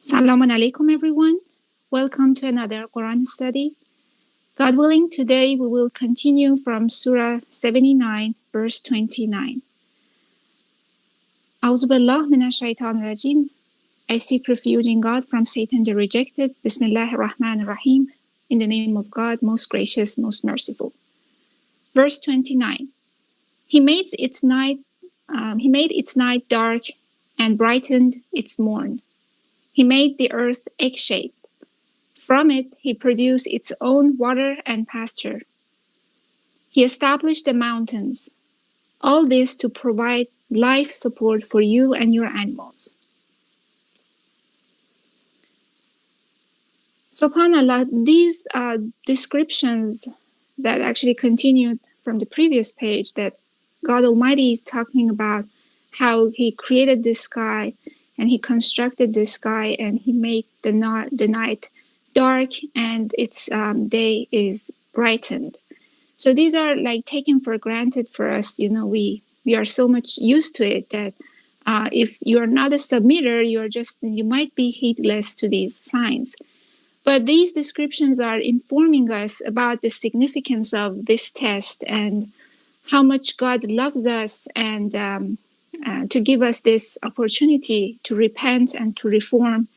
Salãmun Alaykum, everyone. Welcome to another Quran study. God willing, today we will continue from Surah 79, verse 29. A'udhu billah minash shaitanir rajim. I seek refuge in God from Satan the rejected. Bismillahir Rahmanir Rahim. In the name of God, most gracious, most merciful. Verse 29. He made its night dark and brightened its morn. He made the earth egg-shaped. From it he produced its own water and pasture. He established the mountains, all this to provide life support for you and your animals. SubhanAllah, these descriptions that actually continued from the previous page, that God Almighty is talking about how He created the sky and He constructed the sky and He made the night dark and its day is brightened. So these are like taken for granted for us. You know, we are so much used to it that if you're not a submitter, you might be heedless to these signs. But these descriptions are informing us about the significance of this test and how much God loves us, and to give us this opportunity to repent and to reform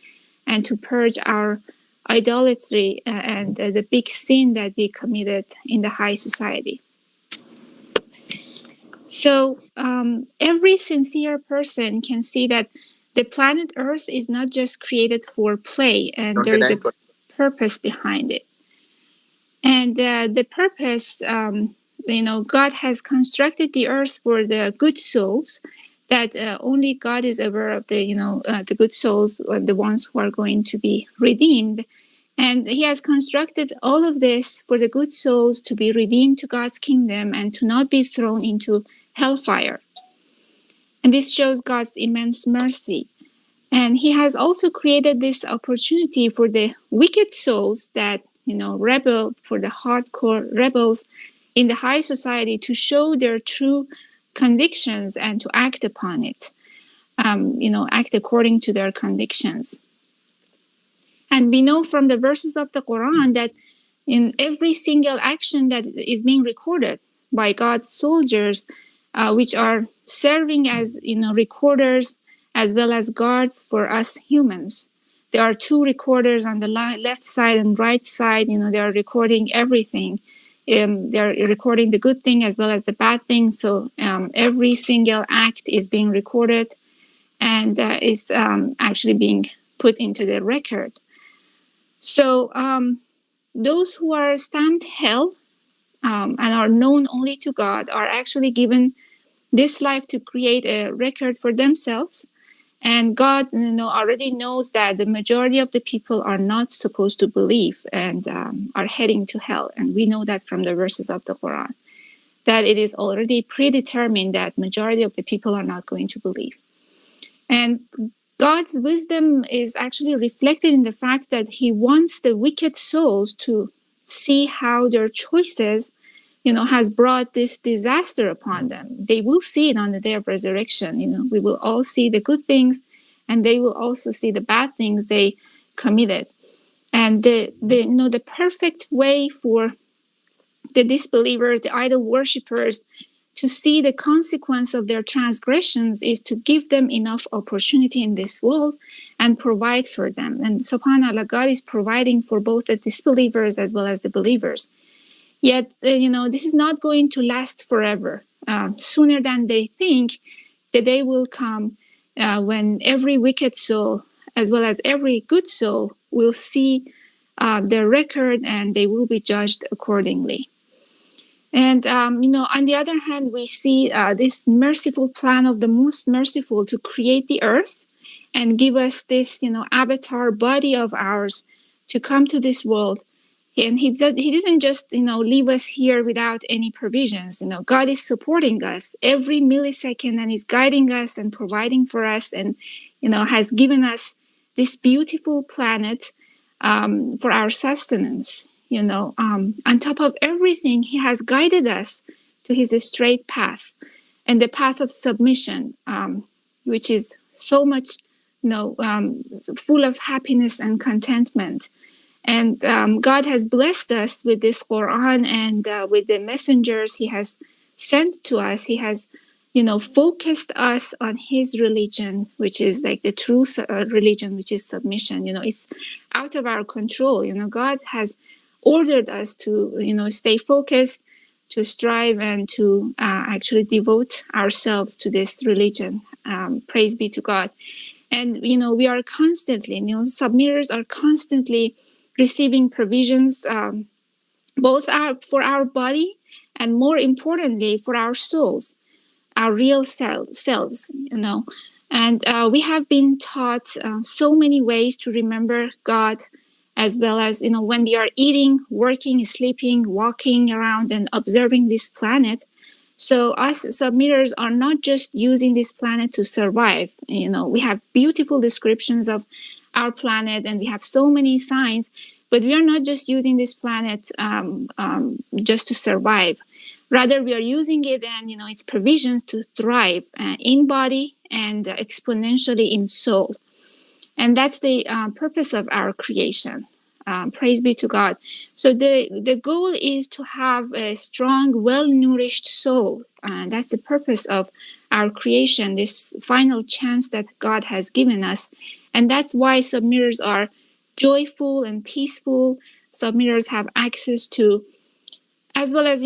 and to purge our idolatry and the big sin that we committed in the high society. So every sincere person can see that the planet Earth is not just created for play, and there is a purpose behind it. And the purpose, God has constructed the earth for the good souls, that only God is aware of the good souls, or the ones who are going to be redeemed. And He has constructed all of this for the good souls to be redeemed to God's kingdom and to not be thrown into hellfire. And this shows God's immense mercy. And He has also created this opportunity for the wicked souls that, rebelled, for the hardcore rebels in the high society, to show their true convictions and to act upon it, act according to their convictions. And we know from the verses of the Quran that in every single action that is being recorded by God's soldiers, which are serving as, recorders as well as guards for us humans. There are two recorders on the left side and right side. They are recording everything. They're recording the good thing as well as the bad thing. So every single act is being recorded and is actually being put into the record. So those who are stamped hell and are known only to God are actually given this life to create a record for themselves. And God, already knows that the majority of the people are not supposed to believe and are heading to hell. And we know that from the verses of the Quran, that it is already predetermined that majority of the people are not going to believe. And God's wisdom is actually reflected in the fact that He wants the wicked souls to see how their choices has brought this disaster upon them. They will see it on the day of resurrection. We will all see the good things, and they will also see the bad things they committed. And the perfect way for the disbelievers, the idol worshippers, to see the consequence of their transgressions is to give them enough opportunity in this world and provide for them. And subhanAllah, God is providing for both the disbelievers as well as the believers. Yet, this is not going to last forever. Sooner than they think, the day will come when every wicked soul, as well as every good soul, will see their record and they will be judged accordingly. And, on the other hand, we see this merciful plan of the most merciful to create the earth and give us this, avatar body of ours to come to this world. And he didn't just, leave us here without any provisions. God is supporting us every millisecond and is guiding us and providing for us, and, has given us this beautiful planet for our sustenance. On top of everything, He has guided us to His straight path and the path of submission, which is so much full of happiness and contentment. And God has blessed us with this Quran and with the messengers He has sent to us. He has, focused us on His religion, which is like the true religion, which is submission. It's out of our control. God has ordered us to, stay focused, to strive, and to actually devote ourselves to this religion. Praise be to God. And, we are constantly, submitters are constantly receiving provisions, both for our body and, more importantly, for our souls, our real selves. And we have been taught so many ways to remember God, as well as, when we are eating, working, sleeping, walking around, and observing this planet. So us submitters are not just using this planet to survive. We have beautiful descriptions of our planet, and we have so many signs, but we are not just using this planet just to survive. Rather, we are using it and, its provisions to thrive in body and exponentially in soul. And that's the purpose of our creation. Praise be to God. So the goal is to have a strong, well-nourished soul. That's the purpose of our creation, this final chance that God has given us. And that's why submitters are joyful and peaceful. Submitters have access to, as well as,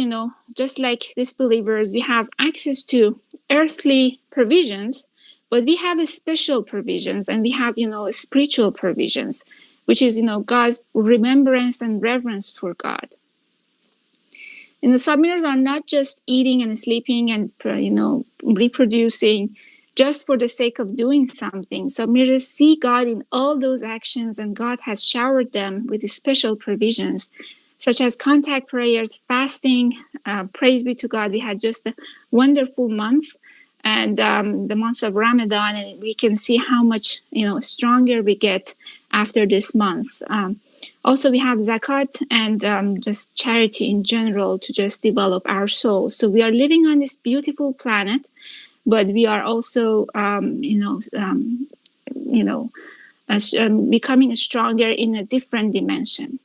just like disbelievers, we have access to earthly provisions, but we have a special provisions, and we have, spiritual provisions, which is, God's remembrance and reverence for God. And the submitters are not just eating and sleeping and, reproducing just for the sake of doing something. Submitters see God in all those actions, and God has showered them with special provisions, such as contact prayers, fasting. Praise be to God. We had just a wonderful month, and the month of Ramadan, and we can see how much, stronger we get after this month. Also, we have zakat and just charity in general to just develop our souls. So we are living on this beautiful planet, but we are also, becoming stronger in a different dimension.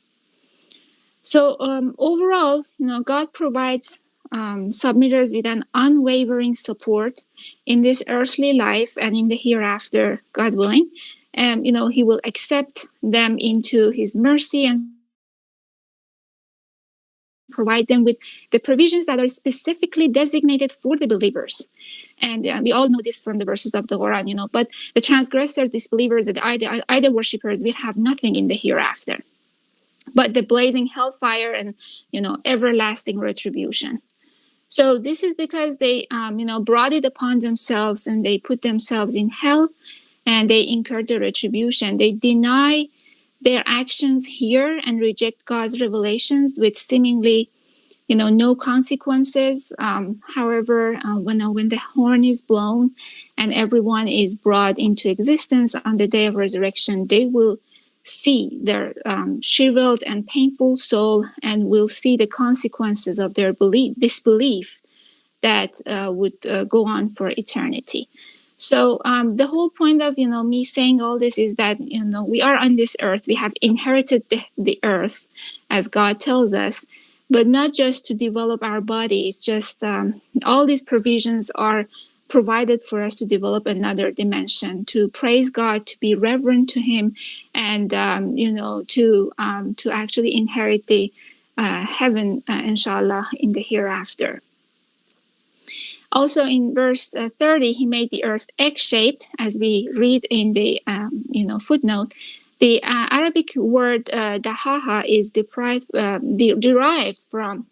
So overall, God provides submitters with an unwavering support in this earthly life and in the hereafter, God willing. And, He will accept them into His mercy and provide them with the provisions that are specifically designated for the believers. And we all know this from the verses of the Quran, but the transgressors, disbelievers, the idol worshippers will have nothing in the hereafter but the blazing hellfire and, everlasting retribution. So this is because they, brought it upon themselves, and they put themselves in hell, and they incurred the retribution. They deny their actions here and reject God's revelations with seemingly, no consequences. However, when the horn is blown and everyone is brought into existence on the day of resurrection, they will see their shriveled and painful soul, and will see the consequences of their disbelief that would go on for eternity. So the whole point of, me saying all this is that, we are on this earth. We have inherited the earth, as God tells us, but not just to develop our body. It's just all these provisions are provided for us to develop another dimension, to praise God, to be reverent to Him, and to actually inherit the heaven, inshallah, in the hereafter. Also, in verse 30, He made the earth egg-shaped, as we read in the footnote. The Arabic word dahaha is derived from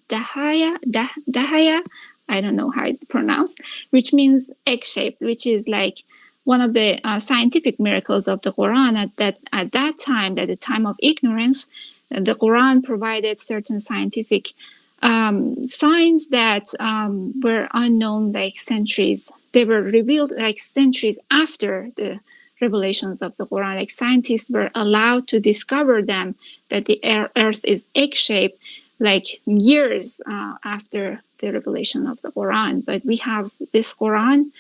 dahaya. I don't know how it's pronounced, which means egg-shaped, which is like one of the scientific miracles of the Quran. At that time, at the time of ignorance, the Quran provided certain scientific signs that were unknown like centuries. They were revealed like centuries after the revelations of the Quran. Like scientists were allowed to discover them, that the earth is egg-shaped, like years after the revelation of the Quran. But we have this Quran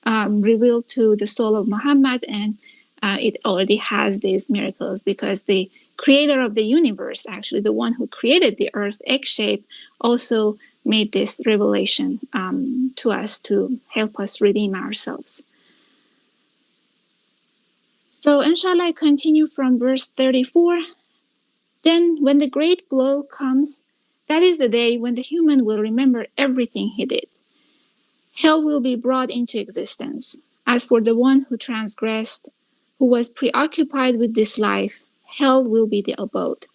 revealed to the soul of Muhammad, and it already has these miracles because the creator of the universe, actually the one who created the earth egg shape, also made this revelation to us to help us redeem ourselves. So inshallah, I continue from verse 34. Then when the great blow comes, that is the day when the human will remember everything he did. Hell will be brought into existence. As for the one who transgressed, who was preoccupied with this life, hell will be the abode.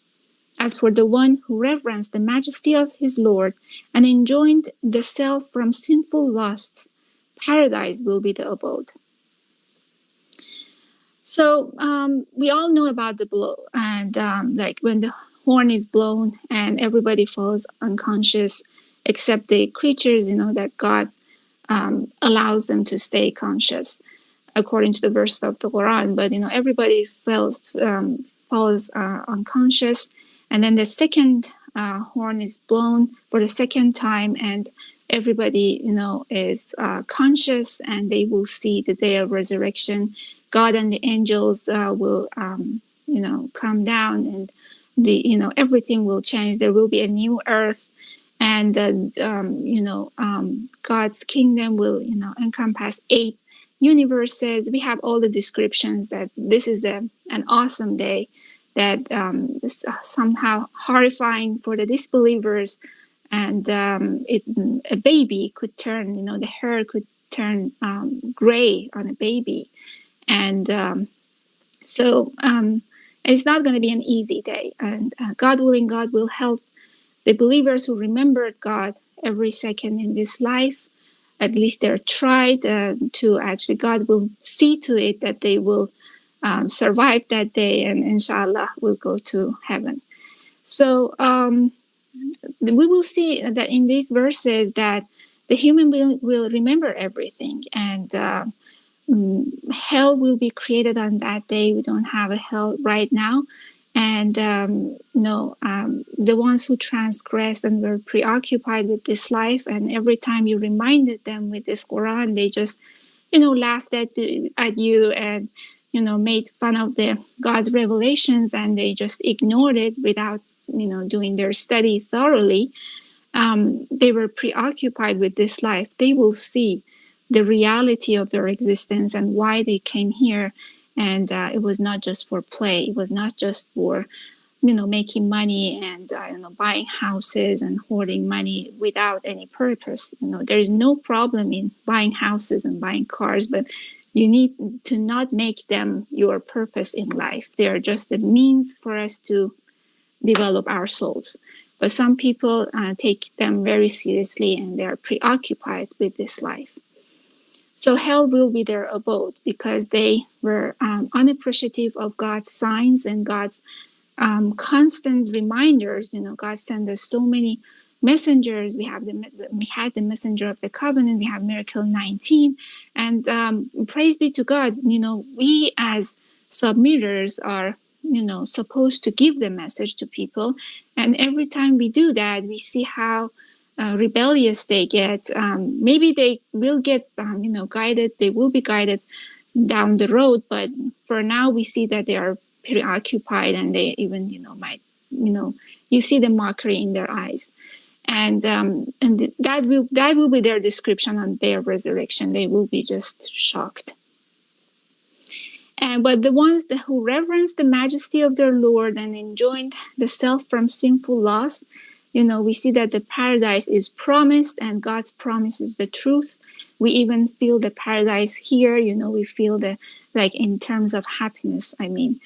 As for the one who reverenced the majesty of his Lord and enjoined the self from sinful lusts, paradise will be the abode. So we all know about the blow, and like when the horn is blown and everybody falls unconscious, except the creatures, that God allows them to stay conscious, according to the verse of the Quran. But everybody falls unconscious, and then the second horn is blown for the second time, and everybody is conscious, and they will see the day of resurrection. God and the angels will come down, and everything will change. There will be a new earth, and God's kingdom will encompass 8 universes. We have all the descriptions that this is an awesome day that is somehow horrifying for the disbelievers, and a baby could turn, the hair could turn gray on a baby, and so it's not going to be an easy day, and God willing, God will help the believers who remembered God every second in this life. At least they're tried to actually, God will see to it that they will survive that day, and inshallah will go to heaven. So we will see that in these verses that the human will remember everything, and hell will be created on that day. We don't have a hell right now. And the ones who transgressed and were preoccupied with this life, and every time you reminded them with this Quran, they just laughed at you and made fun of the God's revelations, and they just ignored it without doing their study thoroughly. They were preoccupied with this life. They will see the reality of their existence and why they came here. And it was not just for play. It was not just for, making money and, buying houses and hoarding money without any purpose. There's no problem in buying houses and buying cars, but you need to not make them your purpose in life. They are just a means for us to develop our souls. But some people take them very seriously, and they are preoccupied with this life. So hell will be their abode because they were unappreciative of God's signs and God's constant reminders. God sent us so many messengers. We had the messenger of the covenant. We have Miracle 19, and praise be to God. We as submitters are supposed to give the message to people, and every time we do that, we see how rebellious they get. Maybe they will get guided. They will be guided down the road, but for now we see that they are preoccupied, and they even might you see the mockery in their eyes, and that will be their description on their resurrection. They will be just shocked. But the ones who reverence the majesty of their Lord and enjoined the self from sinful lust, we see that the paradise is promised, and God's promise is the truth. We even feel the paradise here. We feel in terms of happiness. I mean,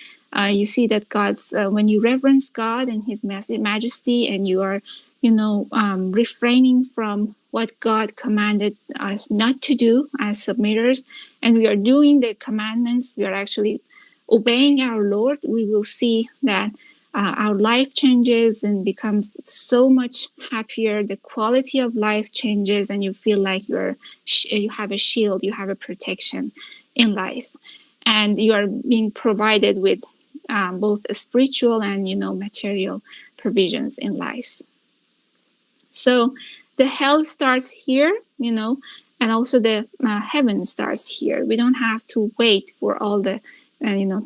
you see that God's when you reverence God and His majesty, and you are, refraining from what God commanded us not to do as submitters, and we are doing the commandments. We are actually obeying our Lord. We will see that our life changes and becomes so much happier. The quality of life changes, and you feel like you have a shield, you have a protection in life, and you are being provided with both a spiritual and material provisions in life. So the hell starts here, And also the heaven starts here. We don't have to wait for all the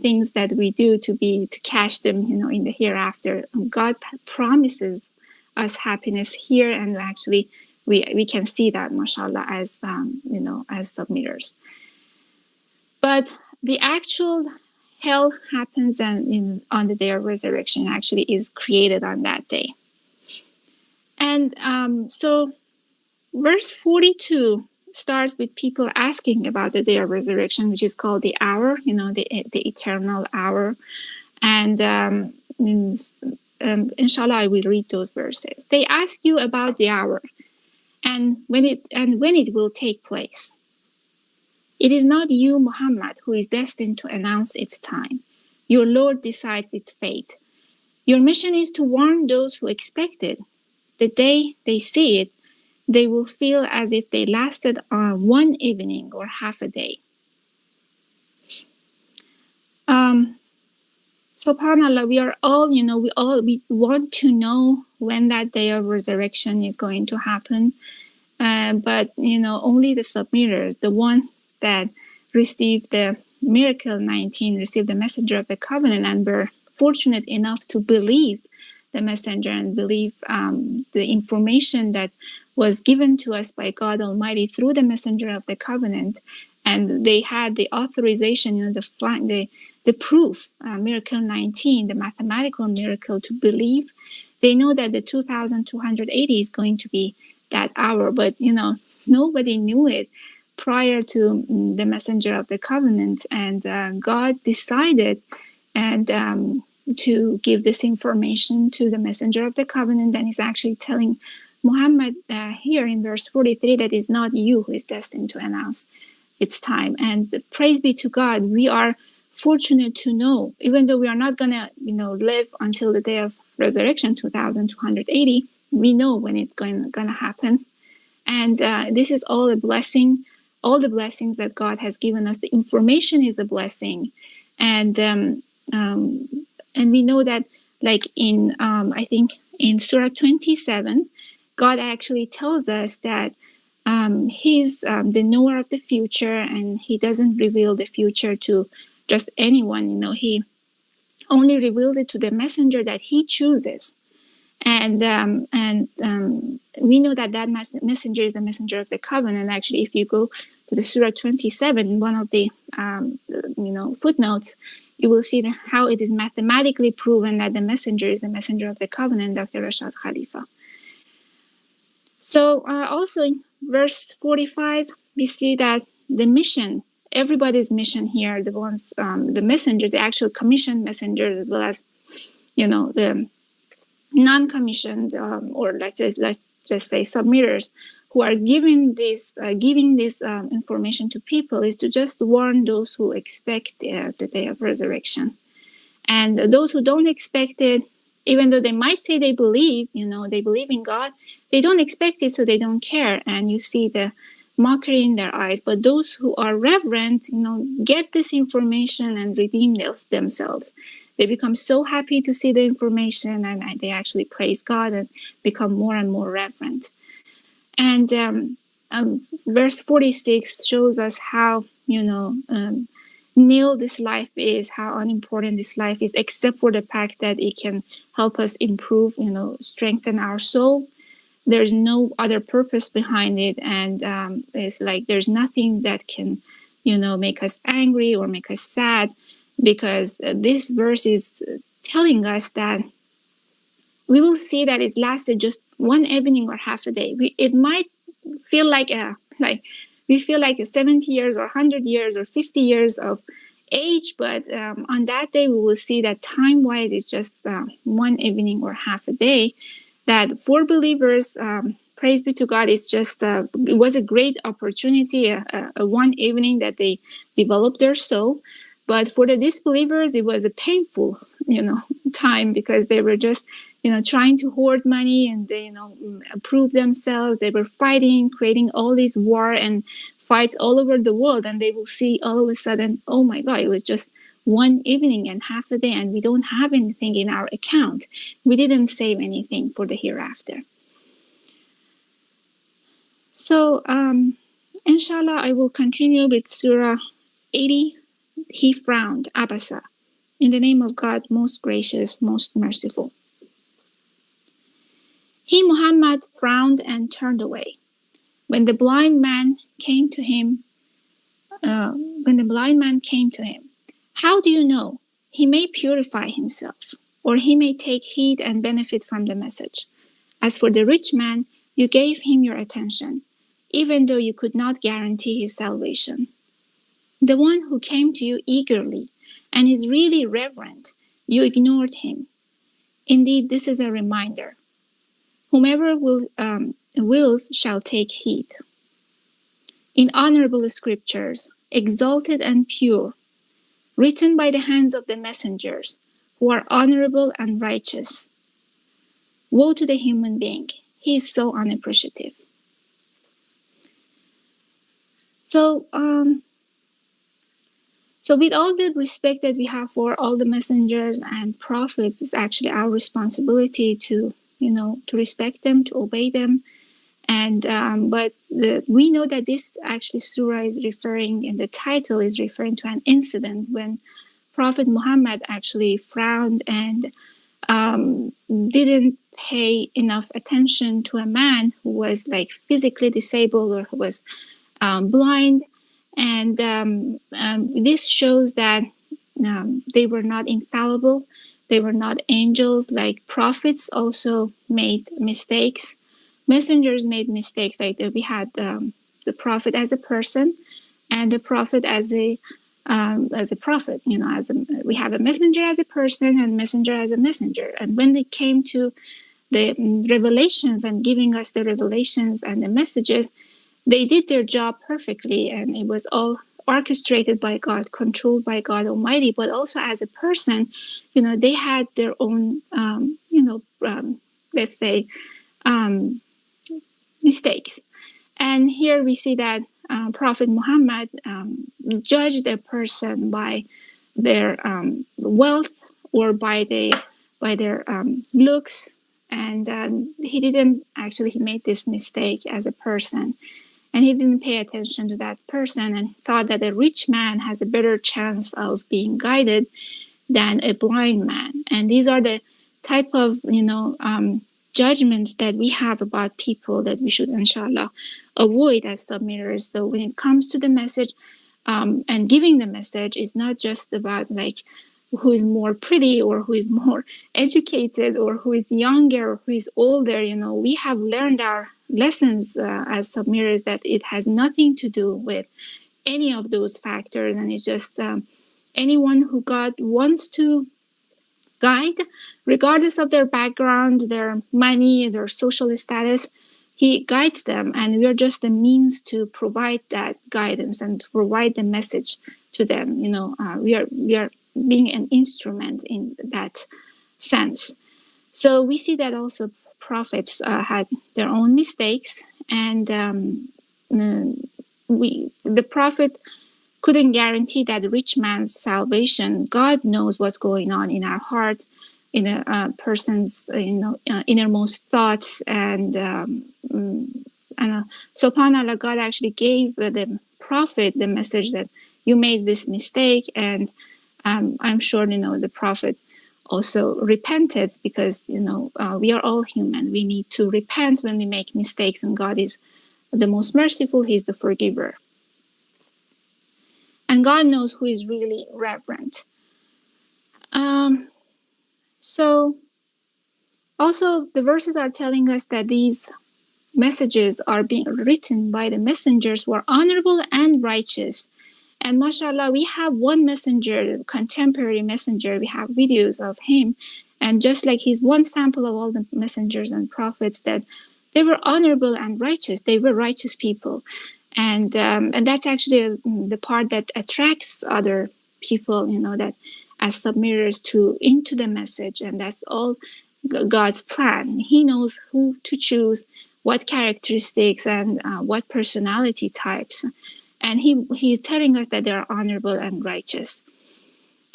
things that we do to catch them in the hereafter. God promises us happiness here, and actually we can see that, mashallah, as as submitters. But the actual hell happens on the day of resurrection, actually is created on that day. And so verse 42 starts with people asking about the day of resurrection, which is called the hour, the eternal hour. And inshallah, I will read those verses. They ask you about the hour and when it will take place. It is not you, Muhammad, who is destined to announce its time. Your Lord decides its fate. Your mission is to warn those who expect it. The day they see it, they will feel as if they lasted one evening or half a day. SubhanAllah, we are all, we want to know when that day of resurrection is going to happen. But, only the submitters, the ones that received the miracle 19, received the messenger of the covenant and were fortunate enough to believe the messenger and believe the information that was given to us by God Almighty through the messenger of the covenant, and they had the authorization, the proof, miracle 19, the mathematical miracle to believe. They know that the 2280 is going to be that hour, but nobody knew it prior to the messenger of the covenant, and God decided to give this information to the messenger of the covenant, and he's actually telling Muhammad here in verse 43 that it's not you who is destined to announce its time. And praise be to God, we are fortunate to know, even though we are not gonna live until the day of resurrection 2280, we know when it's gonna happen. And this is all a blessing. All the blessings that God has given us, the information is a blessing. And we know that, like in I think in Surah 27, God actually tells us that he's the knower of the future, and he doesn't reveal the future to just anyone. He only reveals it to the messenger that he chooses. And we know that messenger is the messenger of the covenant. Actually, if you go to the Surah 27, in one of the footnotes, you will see how it is mathematically proven that the messenger is the messenger of the covenant, Dr. Rashad Khalifa. So also in verse 45, we see that the mission, everybody's mission here, the ones, the messengers, the actual commissioned messengers, as well as the non-commissioned, or let's just say submitters, who are giving this information to people, is to just warn those who expect the day of resurrection. And those who don't expect it, even though they might say they believe in God, they don't expect it, so they don't care. And you see the mockery in their eyes. But those who are reverent, get this information and redeem themselves. They become so happy to see the information, and they actually praise God and become more and more reverent. And verse 46 shows us how, nil this life is, how unimportant this life is, except for the fact that it can help us improve, strengthen our soul. There's no other purpose behind it, and it's like there's nothing that can, make us angry or make us sad, because this verse is telling us that we will see that it's lasted just one evening or half a day. It might feel like we feel like 70 years or 100 years or 50 years of age, but on that day we will see that time-wise it's just one evening or half a day. That for believers, praise be to God, it's just it was a great opportunity, a one evening that they developed their soul. But for the disbelievers, it was a painful, time, because they were just, trying to hoard money and they, prove themselves. They were fighting, creating all these war and fights all over the world, and they will see all of a sudden, oh my God, it was just one evening and half a day, and we don't have anything in our account. We didn't save anything for the hereafter. So Inshallah, I will continue with Surah 80. He frowned, Abasa. In the name of God, most gracious, most merciful. He, Muhammad, frowned and turned away. When the blind man came to him, how do you know? He may purify himself, or he may take heed and benefit from the message. As for the rich man, you gave him your attention, even though you could not guarantee his salvation. The one who came to you eagerly and is really reverent, you ignored him. Indeed, this is a reminder. Whomever wills shall take heed. In honorable scriptures, exalted and pure, written by the hands of the messengers, who are honorable and righteous. Woe to the human being. He is so unappreciative. So with all the respect that we have for all the messengers and prophets, it's actually our responsibility to respect them, to obey them. And but we know that this actually surah is referring, in the title is referring to an incident when Prophet Muhammad actually frowned and didn't pay enough attention to a man who was like physically disabled or who was blind. And this shows that they were not infallible. They were not angels. Like prophets also made mistakes. Messengers made mistakes. Like we had the prophet as a person, and the prophet as a prophet. We have a messenger as a person and messenger as a messenger. And when they came to the revelations and giving us the revelations and the messages, they did their job perfectly, and it was all orchestrated by God, controlled by God Almighty. But also as a person, they had their own, let's say, mistakes. And here we see that Prophet Muhammad judged a person by their wealth or by their looks, and he made this mistake as a person. And he didn't pay attention to that person and thought that a rich man has a better chance of being guided than a blind man. And these are the type of, judgments that we have about people that we should, inshallah, avoid as submitters. So when it comes to the message and giving the message, is not just about like who is more pretty or who is more educated or who is younger or who is older. We have learned our lessons as submitters that it has nothing to do with any of those factors, and it's just anyone who God wants to guide, regardless of their background, their money, their social status, he guides them, and we are just a means to provide that guidance and provide the message to them. We are being an instrument in that sense. So we see that also prophets had their own mistakes, and the prophet couldn't guarantee that the rich man's salvation. God knows what's going on in our heart, in a person's innermost thoughts, and subhanallah, God actually gave the prophet the message that you made this mistake, and I'm sure the prophet also repented, because we are all human. We need to repent when we make mistakes, and God is the most merciful. He's the forgiver, and God knows who is really reverent. So also the verses are telling us that these messages are being written by the messengers who are honorable and righteous. And mashallah, we have one messenger, contemporary messenger, we have videos of him, and just like he's one sample of all the messengers and prophets, that they were honorable and righteous. They were righteous people. And that's actually the part that attracts other people, that as submitters into the message. And that's all God's plan. He knows who to choose, what characteristics and what personality types. And he's telling us that they are honorable and righteous.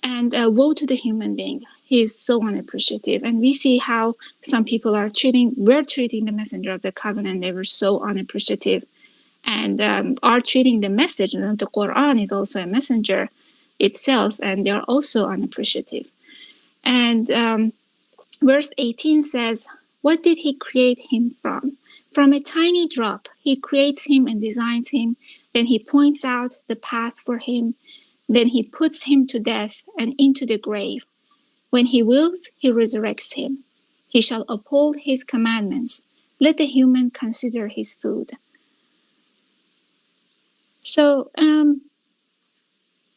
And woe to the human being. He is so unappreciative. And we see how some people were treating the messenger of the covenant. They were so unappreciative. and are treating the message. And the Quran is also a messenger itself, and they are also unappreciative. And verse 18 says, what did he create him from? From a tiny drop, he creates him and designs him. Then he points out the path for him. Then he puts him to death and into the grave. When he wills, he resurrects him. He shall uphold his commandments. Let the human consider his food. So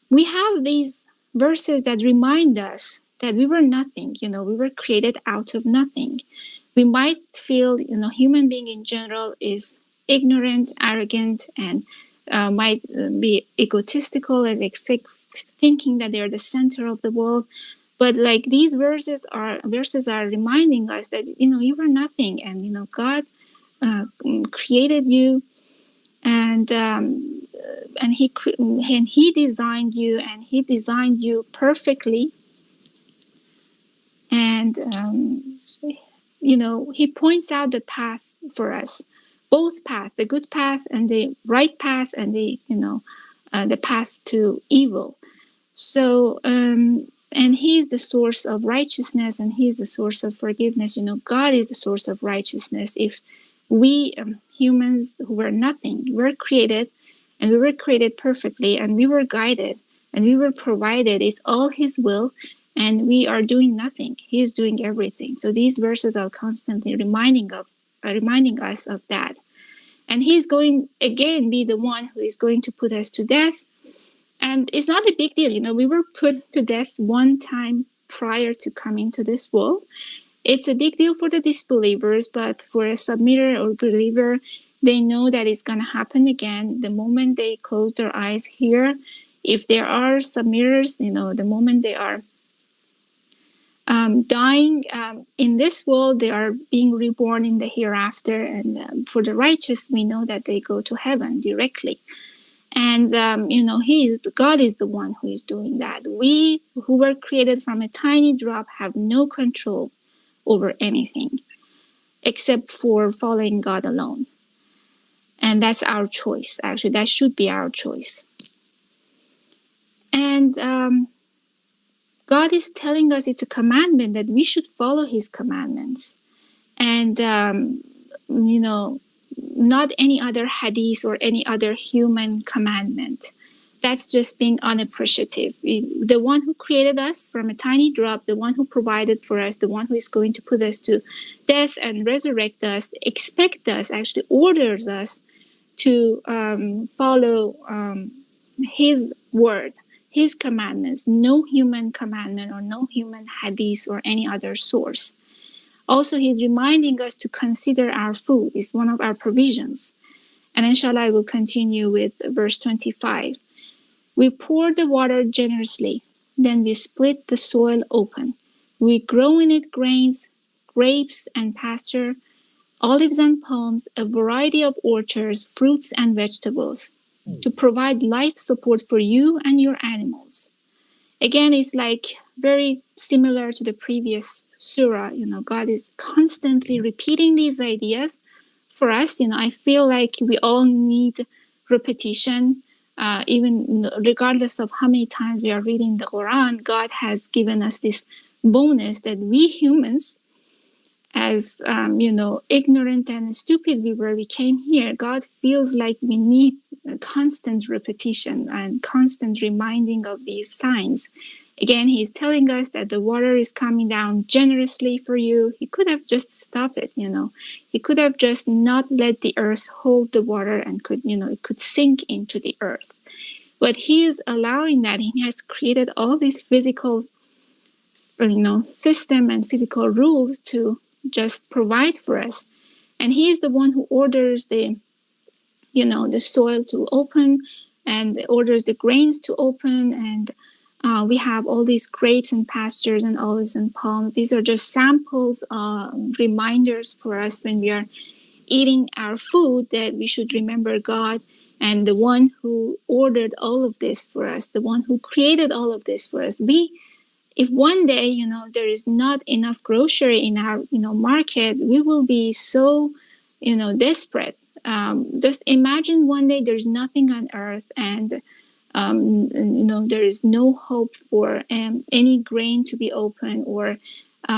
we have these verses that remind us that we were nothing. We were created out of nothing. We might feel, human being in general is ignorant, arrogant, and might be egotistical and thinking that they're the center of the world. But like these verses are reminding us that you were nothing, and God created you, and he designed you, and he designed you perfectly, and he points out the path for us, both path, the good path and the right path, and the path to evil. So and he is the source of righteousness, and he is the source of forgiveness. God is the source of righteousness. If we humans who were nothing were created, and we were created perfectly, and we were guided, and we were provided, it's all his will, and we are doing nothing. He is doing everything. So these verses are constantly reminding us of that. And he's going again be the one who is going to put us to death. And it's not a big deal. We were put to death one time prior to coming to this world. It's a big deal for the disbelievers, but for a submitter or believer, they know that it's going to happen again the moment they close their eyes here. If there are submitters, the moment they are dying in this world, they are being reborn in the hereafter. And for the righteous, we know that they go to heaven directly. And God is the one who is doing that. We who were created from a tiny drop have no control over anything except for following God alone. And that's our choice. Actually, that should be our choice. And God is telling us it's a commandment that we should follow his commandments. And, not any other hadith or any other human commandment. That's just being unappreciative. The one who created us from a tiny drop, the one who provided for us, the one who is going to put us to death and resurrect us, actually orders us to follow his word, his commandments, no human commandment or no human hadith or any other source. Also, he's reminding us to consider our food. It's one of our provisions. And inshallah, I will continue with verse 25. We pour the water generously. Then we split the soil open. We grow in it grains, grapes and pasture, olives and palms, a variety of orchards, fruits and vegetables, to provide life support for you and your animals. Again, it's like very similar to the previous surah. God is constantly repeating these ideas for us. I feel like we all need repetition. Even regardless of how many times we are reading the Quran, God has given us this bonus that we humans, as ignorant and stupid we came here, God feels like we need constant repetition and constant reminding of these signs. Again, he's telling us that the water is coming down generously for you. He could have just stopped it, He could have just not let the earth hold the water and it could sink into the earth. But he is allowing that. He has created all these physical, system and physical rules to just provide for us. And he is the one who orders the soil to open and orders the grains to open. And we have all these grapes and pastures and olives and palms. These are just samples, reminders for us when we are eating our food that we should remember God and the one who ordered all of this for us, the one who created all of this for us. If one day, there is not enough grocery in our, market, we will be so, desperate. just imagine one day there's nothing on earth, and there is no hope for any grain to be open, or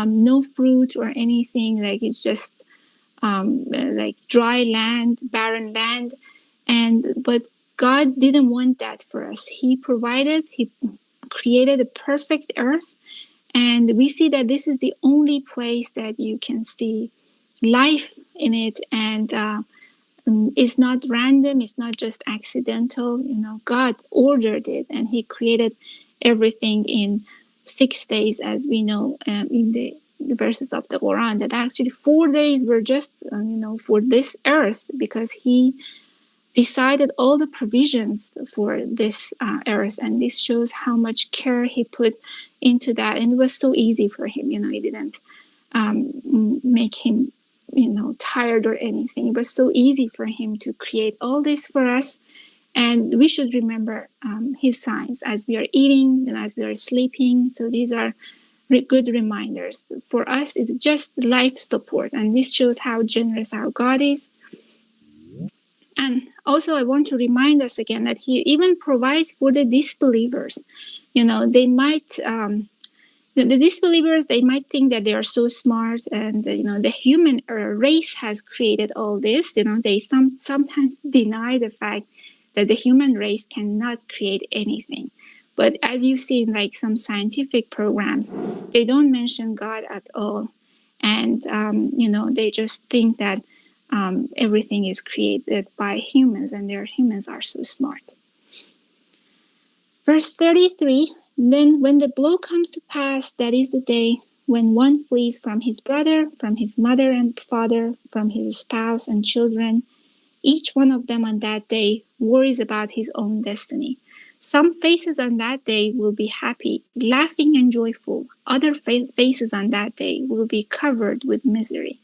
no fruit or anything. Like, it's just like dry land, barren land. But God didn't want that for us. He provided, He created a perfect earth. And we see that this is the only place that you can see life in it. And it's not random, it's not just accidental. God ordered it, and He created everything in 6 days, as we know in the verses of the Quran, that actually 4 days were just for this earth, because He decided all the provisions for this earth. And this shows how much care He put into that. And it was so easy for Him. He didn't make Him tired or anything. It was so easy for Him to create all this for us. And we should remember His signs as we are eating and as we are sleeping. So these are good reminders. For us, it's just life support. And this shows how generous our God is. And also, I want to remind us again that He even provides for the disbelievers. They might... the disbelievers, they might think that they are so smart, and the human race has created all this. They sometimes deny the fact that the human race cannot create anything. But as you see in like some scientific programs, they don't mention God at all. And they just think that everything is created by humans, and their humans are so smart. Verse 33, then when the blow comes to pass, that is the day when one flees from his brother, from his mother and father, from his spouse and children. Each one of them on that day worries about his own destiny. Some faces on that day will be happy, laughing and joyful. Other faces on that day will be covered with misery,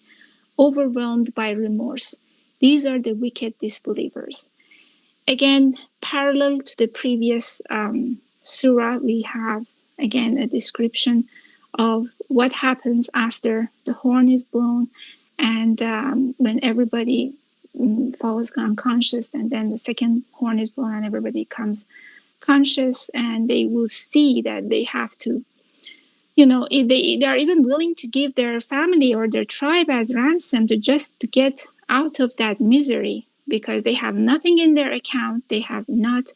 overwhelmed by remorse. These are the wicked disbelievers. Again, parallel to the previous surah, we have again a description of what happens after the horn is blown, and when everybody falls unconscious, and then the second horn is blown and everybody comes conscious, and they will see that they have to, if they are even willing to give their family or their tribe as ransom to get out of that misery, because they have nothing in their account. They have not,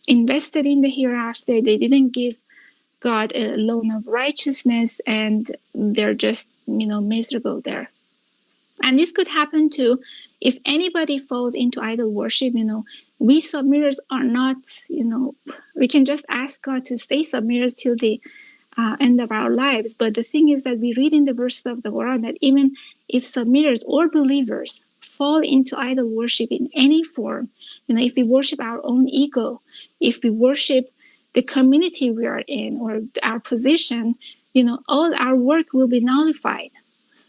invested in the hereafter. They didn't give God a loan of righteousness, and they're just, miserable there. And this could happen too if anybody falls into idol worship. We submitters are not, we can just ask God to stay submitters till the end of our lives. But the thing is that we read in the verses of the Quran that even if submitters or believers fall into idol worship in any form, if we worship our own ego, if we worship the community we are in or our position, all our work will be nullified.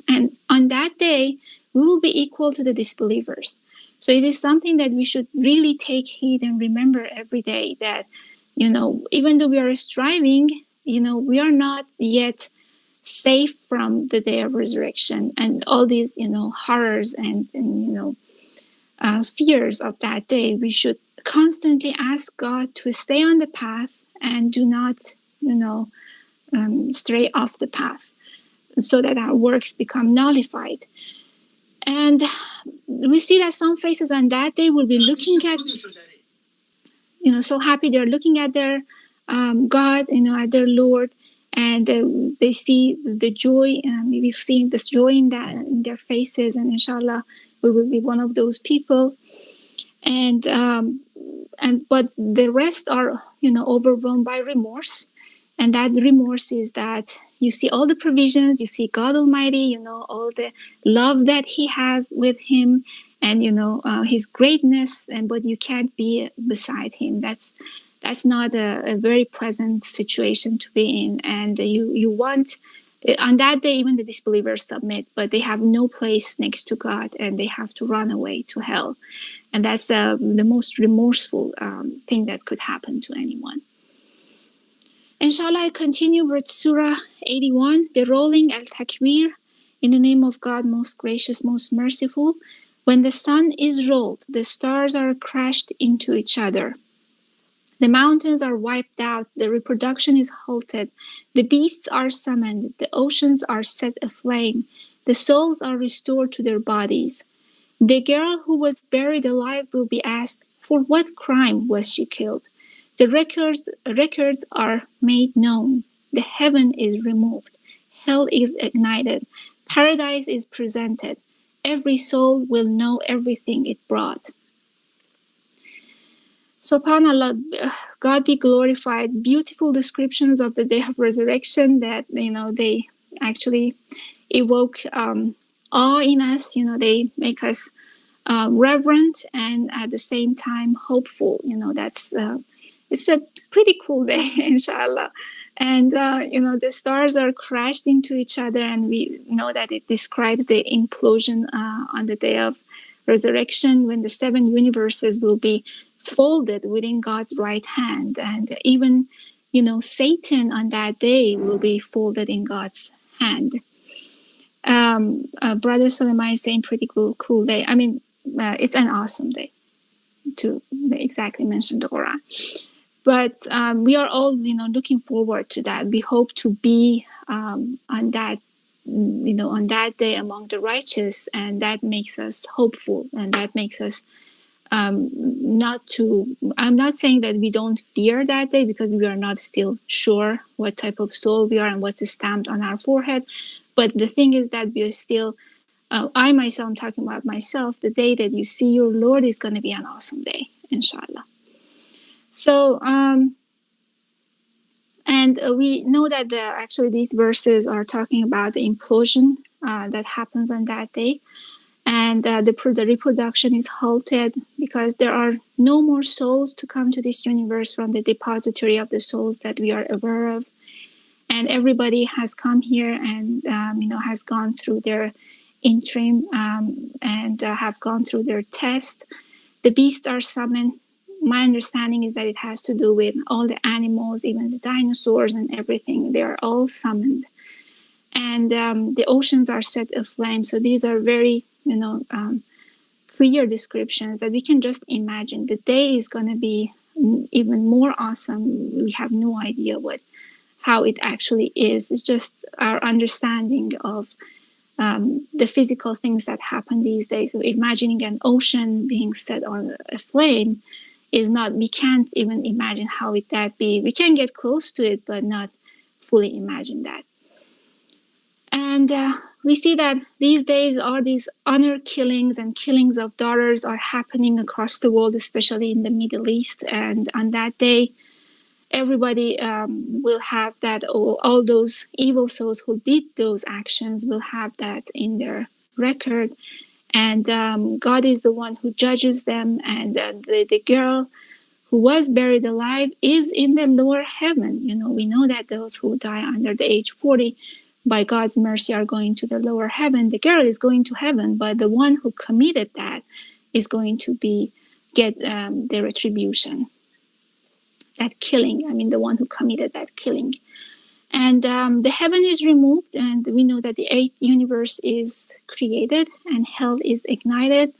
And on that day, we will be equal to the disbelievers. So it is something that we should really take heed and remember every day, that, even though we are striving, we are not yet safe from the day of resurrection and all these, horrors and fears of that day. We should constantly ask God to stay on the path and do not, stray off the path, so that our works become nullified. And we see that some faces on that day will be looking at, so happy. They're looking at their God, at their Lord, and they see the joy. We've seen this joy in their faces, and inshallah, we will be one of those people. And but the rest are, overwhelmed by remorse. And that remorse is that you see all the provisions, you see God Almighty, all the love that He has with Him, and His greatness, but you can't be beside Him. That's not a very pleasant situation to be in. And you want, on that day, even the disbelievers submit, but they have no place next to God, and they have to run away to hell. And that's the most remorseful thing that could happen to anyone. Inshallah, I continue with Surah 81, the rolling al-Takbir, in the name of God, most gracious, most merciful. When the sun is rolled, the stars are crashed into each other. The mountains are wiped out, the reproduction is halted, the beasts are summoned, the oceans are set aflame, the souls are restored to their bodies. The girl who was buried alive will be asked, for what crime was she killed? The records are made known. The heaven is removed. Hell is ignited. Paradise is presented. Every soul will know everything it brought. SubhanAllah, God be glorified. Beautiful descriptions of the day of resurrection that, they actually evoke awe in us. They make us reverent and at the same time hopeful. That's it's a pretty cool day, inshallah. And the stars are crashed into each other, and we know that it describes the implosion on the day of resurrection, when the 7 universes will be folded within God's right hand, and even Satan on that day will be folded in God's hand. Brother Suleiman is saying pretty cool day. I mean, it's an awesome day, to exactly mention the Quran. But we are all, looking forward to that. We hope to be on that, on that day among the righteous, and that makes us hopeful, and that makes us not to. I'm not saying that we don't fear that day, because we are not still sure what type of soul we are and what's stamped on our forehead. But the thing is that we are still. I myself, I'm talking about myself. The day that you see your Lord is going to be an awesome day, inshallah. So, and we know that actually these verses are talking about the implosion that happens on that day. And the reproduction is halted because there are no more souls to come to this universe from the depository of the souls that we are aware of. And everybody has come here and, has gone through their interim and have gone through their test. The beasts are summoned. My understanding is that it has to do with all the animals, even the dinosaurs and everything. They are all summoned. And the oceans are set aflame. So these are very, clear descriptions that we can just imagine. The day is going to be even more awesome. We have no idea how it actually is. It's just our understanding of the physical things that happen these days. So imagining an ocean being set on a flame is not, we can't even imagine how would that be. We can get close to it, but not fully imagine that. And we see that these days all these honor killings and killings of daughters are happening across the world, especially in the Middle East. And on that day, everybody will have that, all those evil souls who did those actions will have that in their record. And God is the one who judges them. And the girl who was buried alive is in the lower heaven. We know that those who die under the age 40, by God's mercy, are going to the lower heaven. The girl is going to heaven, but the one who committed that is going to get the retribution. That killing, the one who committed that killing. And the heaven is removed, and we know that the 8th universe is created and hell is ignited.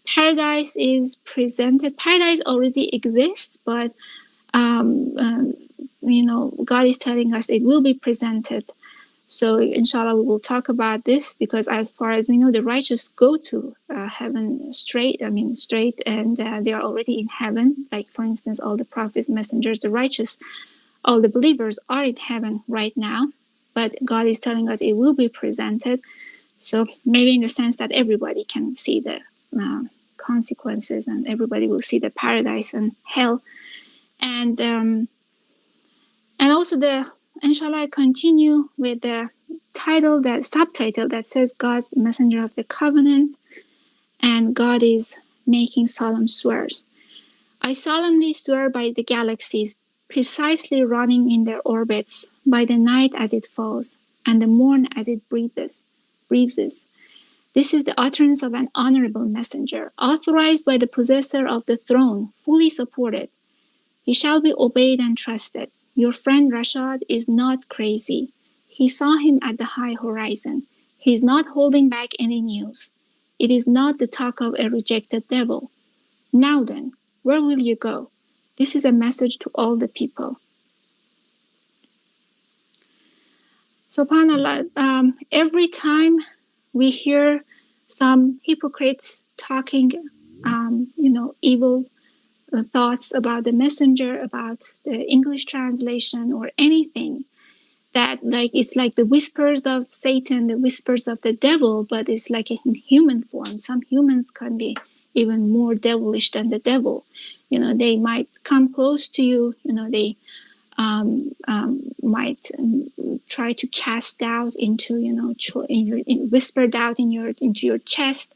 Paradise is presented. Paradise already exists, but God is telling us it will be presented. So inshallah, we will talk about this, because as far as we know, the righteous go to heaven straight, and they are already in heaven. Like, for instance, all the prophets, messengers, the righteous, all the believers are in heaven right now. But God is telling us it will be presented. So maybe in the sense that everybody can see the consequences, and everybody will see the paradise and hell. And also inshallah, I continue with the subtitle that says God's Messenger of the Covenant, and God is making solemn swears. I solemnly swear by the galaxies, precisely running in their orbits, by the night as it falls, and the morn as it breathes. This is the utterance of an honorable messenger, authorized by the possessor of the throne, fully supported. He shall be obeyed and trusted. Your friend Rashad is not crazy. He saw him at the high horizon. He's not holding back any news. It is not the talk of a rejected devil. Now then, where will you go? This is a message to all the people. SubhanAllah, every time we hear some hypocrites talking, evil thoughts about the messenger, about the English translation or anything, that it's like the whispers of Satan, the whispers of the devil, but it's like in human form. Some humans can be even more devilish than the devil. They might come close to you. They might try to cast doubt into, whisper doubt into your chest.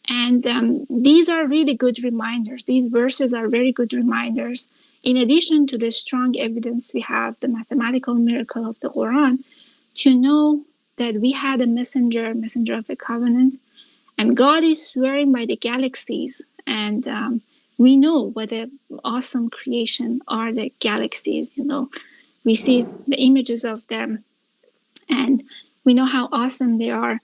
And these are really good reminders. These verses are very good reminders. In addition to the strong evidence, we have the mathematical miracle of the Quran to know that we had a messenger of the covenant, and God is swearing by the galaxies. And we know what an awesome creation are the galaxies. We see the images of them, and we know how awesome they are.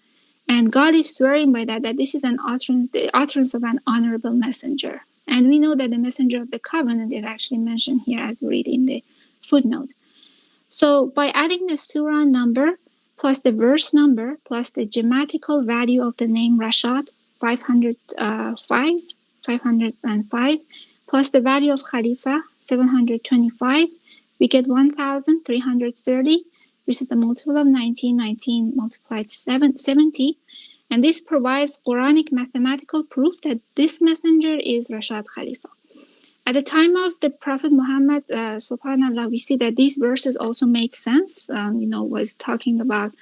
And God is swearing by that this is the utterance of an honorable messenger. And we know that the messenger of the covenant is actually mentioned here, as we read in the footnote. So by adding the surah number plus the verse number plus the grammatical value of the name Rashad, 505, plus the value of Khalifa, 725, we get 1,330, which is a multiple of 19. 19 multiplied 70. And this provides Quranic mathematical proof that this messenger is Rashad Khalifa. At the time of the Prophet Muhammad, subhanAllah, we see that these verses also made sense, was talking about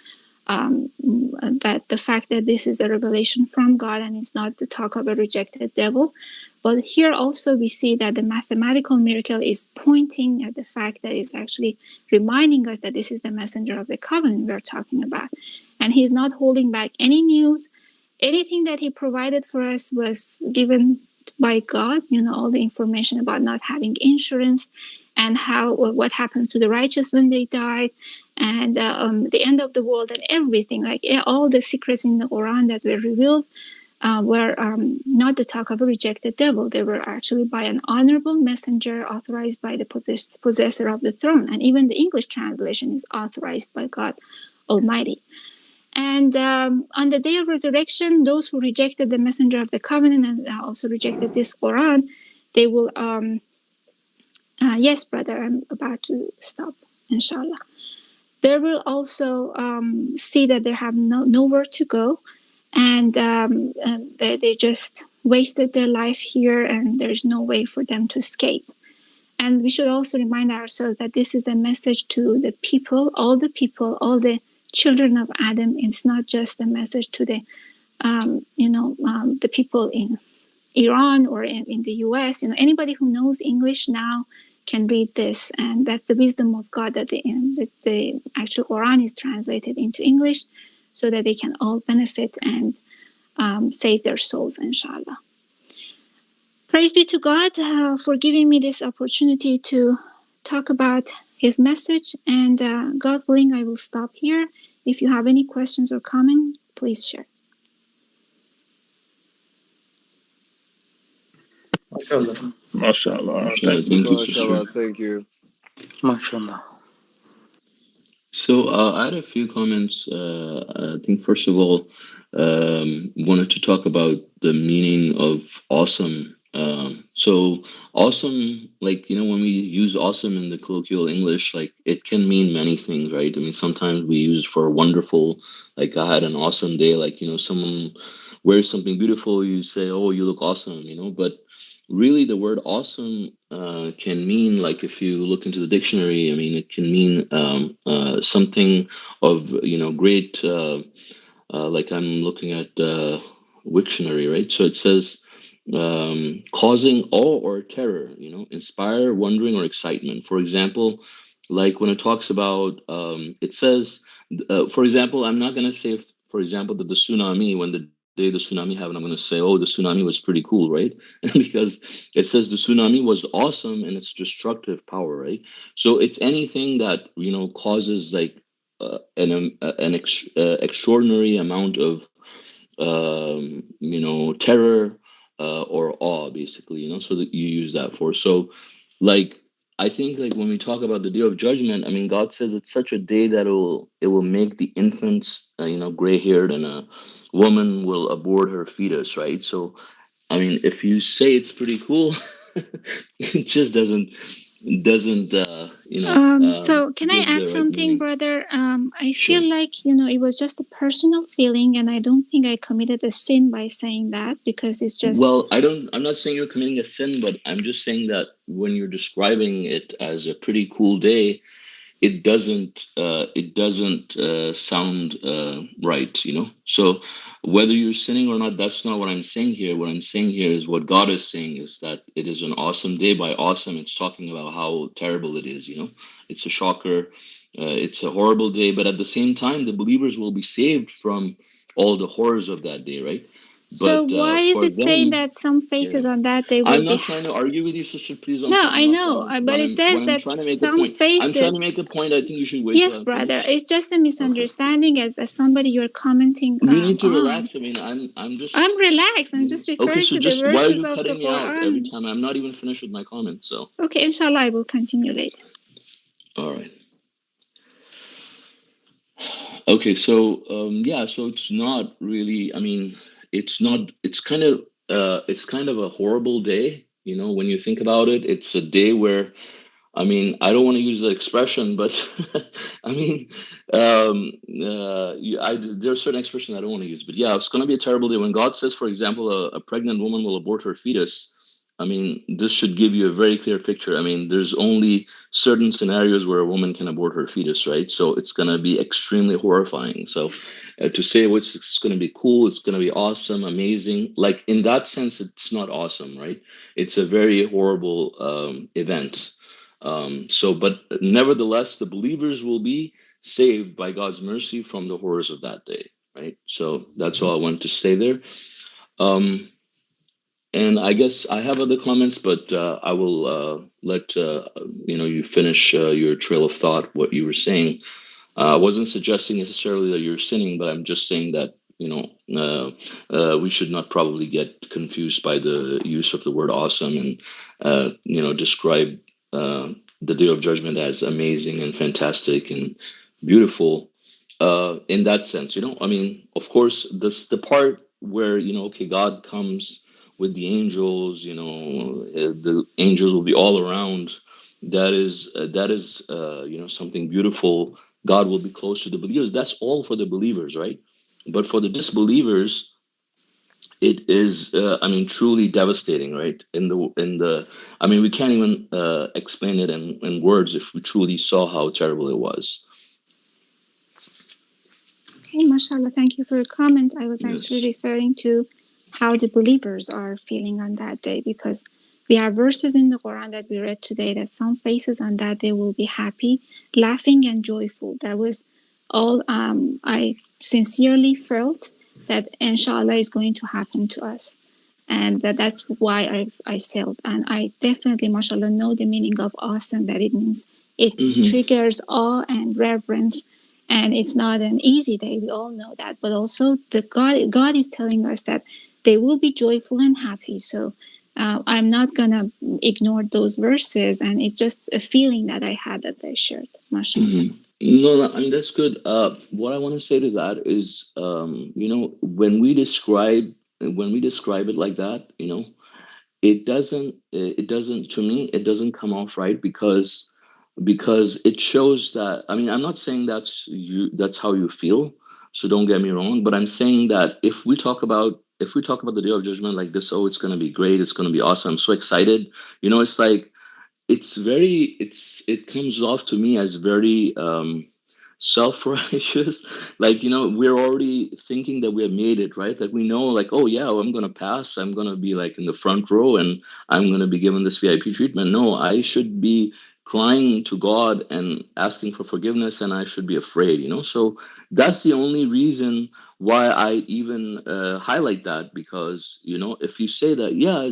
that the fact that this is a revelation from God and it's not the talk of a rejected devil. But here also we see that the mathematical miracle is pointing at the fact that it's actually reminding us that this is the messenger of the covenant we're talking about. And he's not holding back any news. Anything that he provided for us was given by God, all the information about not having insurance and what happens to the righteous when they die, and the end of the world and everything, all the secrets in the Quran that were revealed were not the talk of a rejected devil. They were actually by an honorable messenger authorized by the possessor of the throne. And even the English translation is authorized by God Almighty. And on the day of resurrection, those who rejected the messenger of the covenant and also rejected this Quran, they will, yes, brother, I'm about to stop, inshallah. They will also see that they have nowhere to go, and they just wasted their life here, and there's no way for them to escape. And we should also remind ourselves that this is a message to the people, all the children of Adam. It's not just a message to the people in Iran or in the US. Anybody who knows English now can read this, and that's the wisdom of God that the actual Quran is translated into English so that they can all benefit and save their souls, inshallah. Praise be to God for giving me this opportunity to talk about his message, and God willing, I will stop here. If you have any questions or comments, please share. MashaAllah. MashaAllah, thank you. MashaAllah. So I had a few comments. I think first of all, wanted to talk about the meaning of awesome. So awesome, when we use awesome in the colloquial English, it can mean many things, right? I mean, sometimes we use it for wonderful, I had an awesome day, someone wears something beautiful, you say, oh, you look awesome, but really the word awesome can mean, if you look into the dictionary, I mean, it can mean something of great, I'm looking at Wiktionary, right? So it says causing awe or terror, inspire wondering or excitement. For example, when it talks about it says for example, I'm not going to say for example that the tsunami, when the day the tsunami happened, I'm going to say, oh, the tsunami was pretty cool, right? Because it says the tsunami was awesome in its destructive power, right? So it's anything that causes an extraordinary amount of terror or awe, basically, so that you use that for. So, like, I think, like, when we talk about the day of judgment, I mean, God says it's such a day that it will make the infants, gray haired, and a woman will abort her fetus, right? So, I mean, if you say it's pretty cool, it just doesn't So can I give add the right something, meaning. brother? I Sure. feel like, it was just a personal feeling, and I don't think I committed a sin by saying that, because it's just. Well, I'm not saying you're committing a sin, but I'm just saying that when you're describing it as a pretty cool day, it doesn't sound right, so whether you're sinning or not, that's not what I'm saying here. What I'm saying here is what God is saying, is that it is an awesome day. By awesome, it's talking about how terrible it is. It's a shocker. It's a horrible day, but at the same time, the believers will be saved from all the horrors of that day, right? So But why is for it saying them, that some yeah. faces on that day will I'm be? not trying to argue with you, sister. Please don't. No, I'm I not trying know, to. but When it I'm says when I'm that trying to make a some point, I'm trying faces. to make a point. I think you should wait till Yes, I'm brother, finished. it's just a Okay. misunderstanding as somebody you're commenting We need to on. relax. I mean, I'm just. I'm relaxed. I'm just Okay, referring so to the just why are verses you of the cutting me out every Quran. time? I'm not even finished with my comments. So, Okay, inshallah, I will continue later. all right. Okay, so yeah, so it's not really. I mean, it's not. It's kind of a horrible day. When you think about it, it's a day where, I mean, I don't want to use the expression, but I mean, there are certain expressions I don't want to use, but yeah, it's going to be a terrible day. When God says, for example, a pregnant woman will abort her fetus, I mean, this should give you a very clear picture. I mean, there's only certain scenarios where a woman can abort her fetus, right? So it's going to be extremely horrifying. So to say it's going to be cool, it's going to be awesome, amazing, like in that sense, it's not awesome, right? It's a very horrible event. But nevertheless, the believers will be saved by God's mercy from the horrors of that day, right? So that's all I wanted to say there. Um, and I guess I have other comments, but I will let you finish your trail of thought, what you were saying. I wasn't suggesting necessarily that you're sinning, but I'm just saying that we should not probably get confused by the use of the word awesome, and describe uh, the day of judgment as amazing and fantastic and beautiful. In that sense, I mean, of course, the part where okay, God comes with the angels, the angels will be all around. That is something beautiful. God will be close to the believers. That's all for the believers, right? But for the disbelievers, it is, I mean, truly devastating, right? I mean, we can't even explain it in words if we truly saw how terrible it was. Okay, mashallah, thank you for your comment. I was actually Yes. referring to how the believers are feeling on that day, because we have verses in the Quran that we read today that some faces on that day will be happy, laughing, and joyful. That was all I sincerely felt that inshallah is going to happen to us. And that's why I said, and I definitely, mashallah, know the meaning of awesome, that it means it Hmm. triggers awe and reverence, and it's not an easy day, we all know that, but also the god is telling us that they will be joyful and happy. So I'm not gonna ignore those verses, and it's just a feeling that I had that I shared, mashallah. Hmm. No, I mean, that's good. What I want to say to that is, when we describe it like that, it doesn't, to me, it doesn't come off right, because it shows that, I mean, I'm not saying that's how you feel, so don't get me wrong, but I'm saying that if we talk about the day of judgment like this, oh, it's going to be great, it's going to be awesome, I'm so excited. It's like, it comes off to me as very self-righteous. Like, we're already thinking that we have made it, right? Like, we know, like, oh yeah, I'm gonna pass, I'm gonna be like in the front row, and I'm gonna be given this VIP treatment. No, I should be crying to God and asking for forgiveness, and I should be afraid, so that's the only reason why I even highlight that, because if you say that, yeah,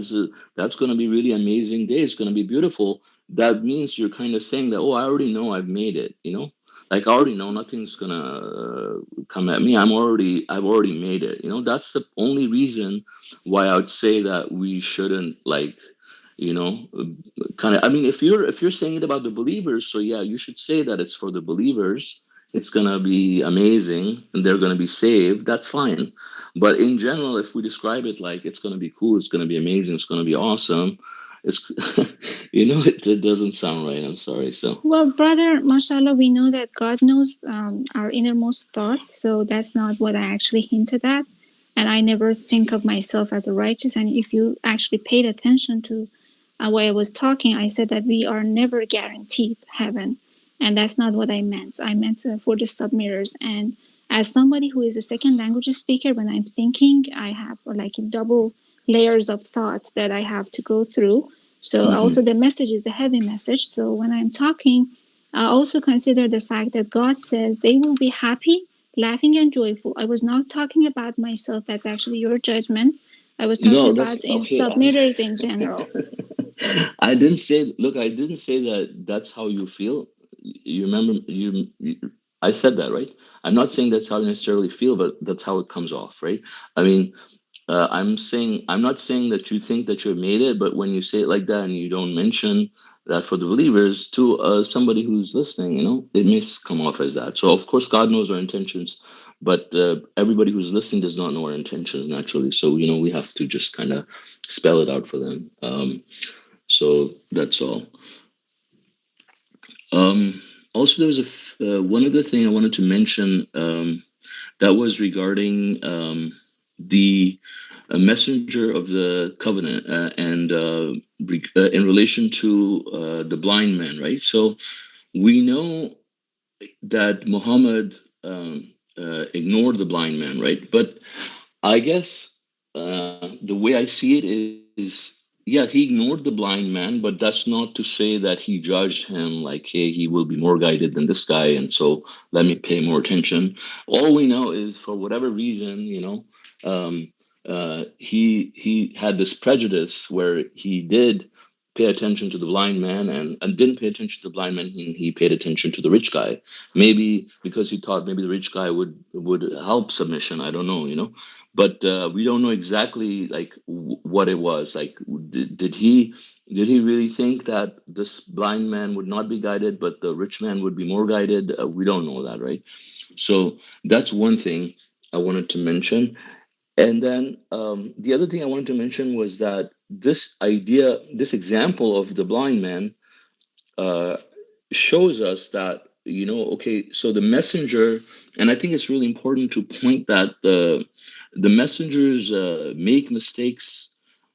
that's going to be really amazing day, it's going to be beautiful, that means you're kind of saying that, oh, I already know I've made it. Like I already know nothing's gonna come at me. I've already made it. That's the only reason why I would say that we shouldn't like, kind of. I mean, if you're saying it about the believers, so yeah, you should say that it's for the believers. It's gonna be amazing, and they're gonna be saved. That's fine. But in general, if we describe it like it's gonna be cool, it's gonna be amazing, it's gonna be awesome, it's it doesn't sound right. I'm sorry. So. Well, brother, mashallah, we know that God knows our innermost thoughts, so that's not what I actually hinted at. And I never think of myself as a righteous. And if you actually paid attention to what I was talking, I said that we are never guaranteed heaven. And that's not what I meant. I meant for the submitters. And as somebody who is a second language speaker, when I'm thinking, I have like double layers of thoughts that I have to go through. So also the message is a heavy message. So when I'm talking, I also consider the fact that God says they will be happy, laughing, and joyful. I was not talking about myself. That's actually your judgment. I was talking No, that's about in okay. submitters in general. I didn't say. Look, I didn't say that. That's how you feel. You remember? I said that, right? I'm not saying that's how you necessarily feel, but that's how it comes off, right? I mean, I'm not saying that you think that you have made it, but when you say it like that and you don't mention that for the believers to somebody who's listening, it may come off as that. So of course God knows our intentions, but everybody who's listening does not know our intentions naturally. So we have to just kind of spell it out for them. So that's all. Also, there was one other thing I wanted to mention. That was regarding the messenger of the covenant and in relation to the blind man, right? So we know that Muhammad ignored the blind man, right? But I guess the way I see it is, yeah, he ignored the blind man, but that's not to say that he judged him like, hey, he will be more guided than this guy, and so let me pay more attention. All we know is, for whatever reason, he had this prejudice where he did pay attention to the blind man and didn't pay attention to the blind man. He paid attention to the rich guy, maybe because he thought maybe the rich guy would help submission. I don't know. But we don't know exactly like what it was. Like, did he really think that this blind man would not be guided, but the rich man would be more guided? We don't know that, right? So that's one thing I wanted to mention. And then the other thing I wanted to mention was that this example of the blind man uh, shows us that, okay, so the messenger, and I think it's really important to point that the messengers make mistakes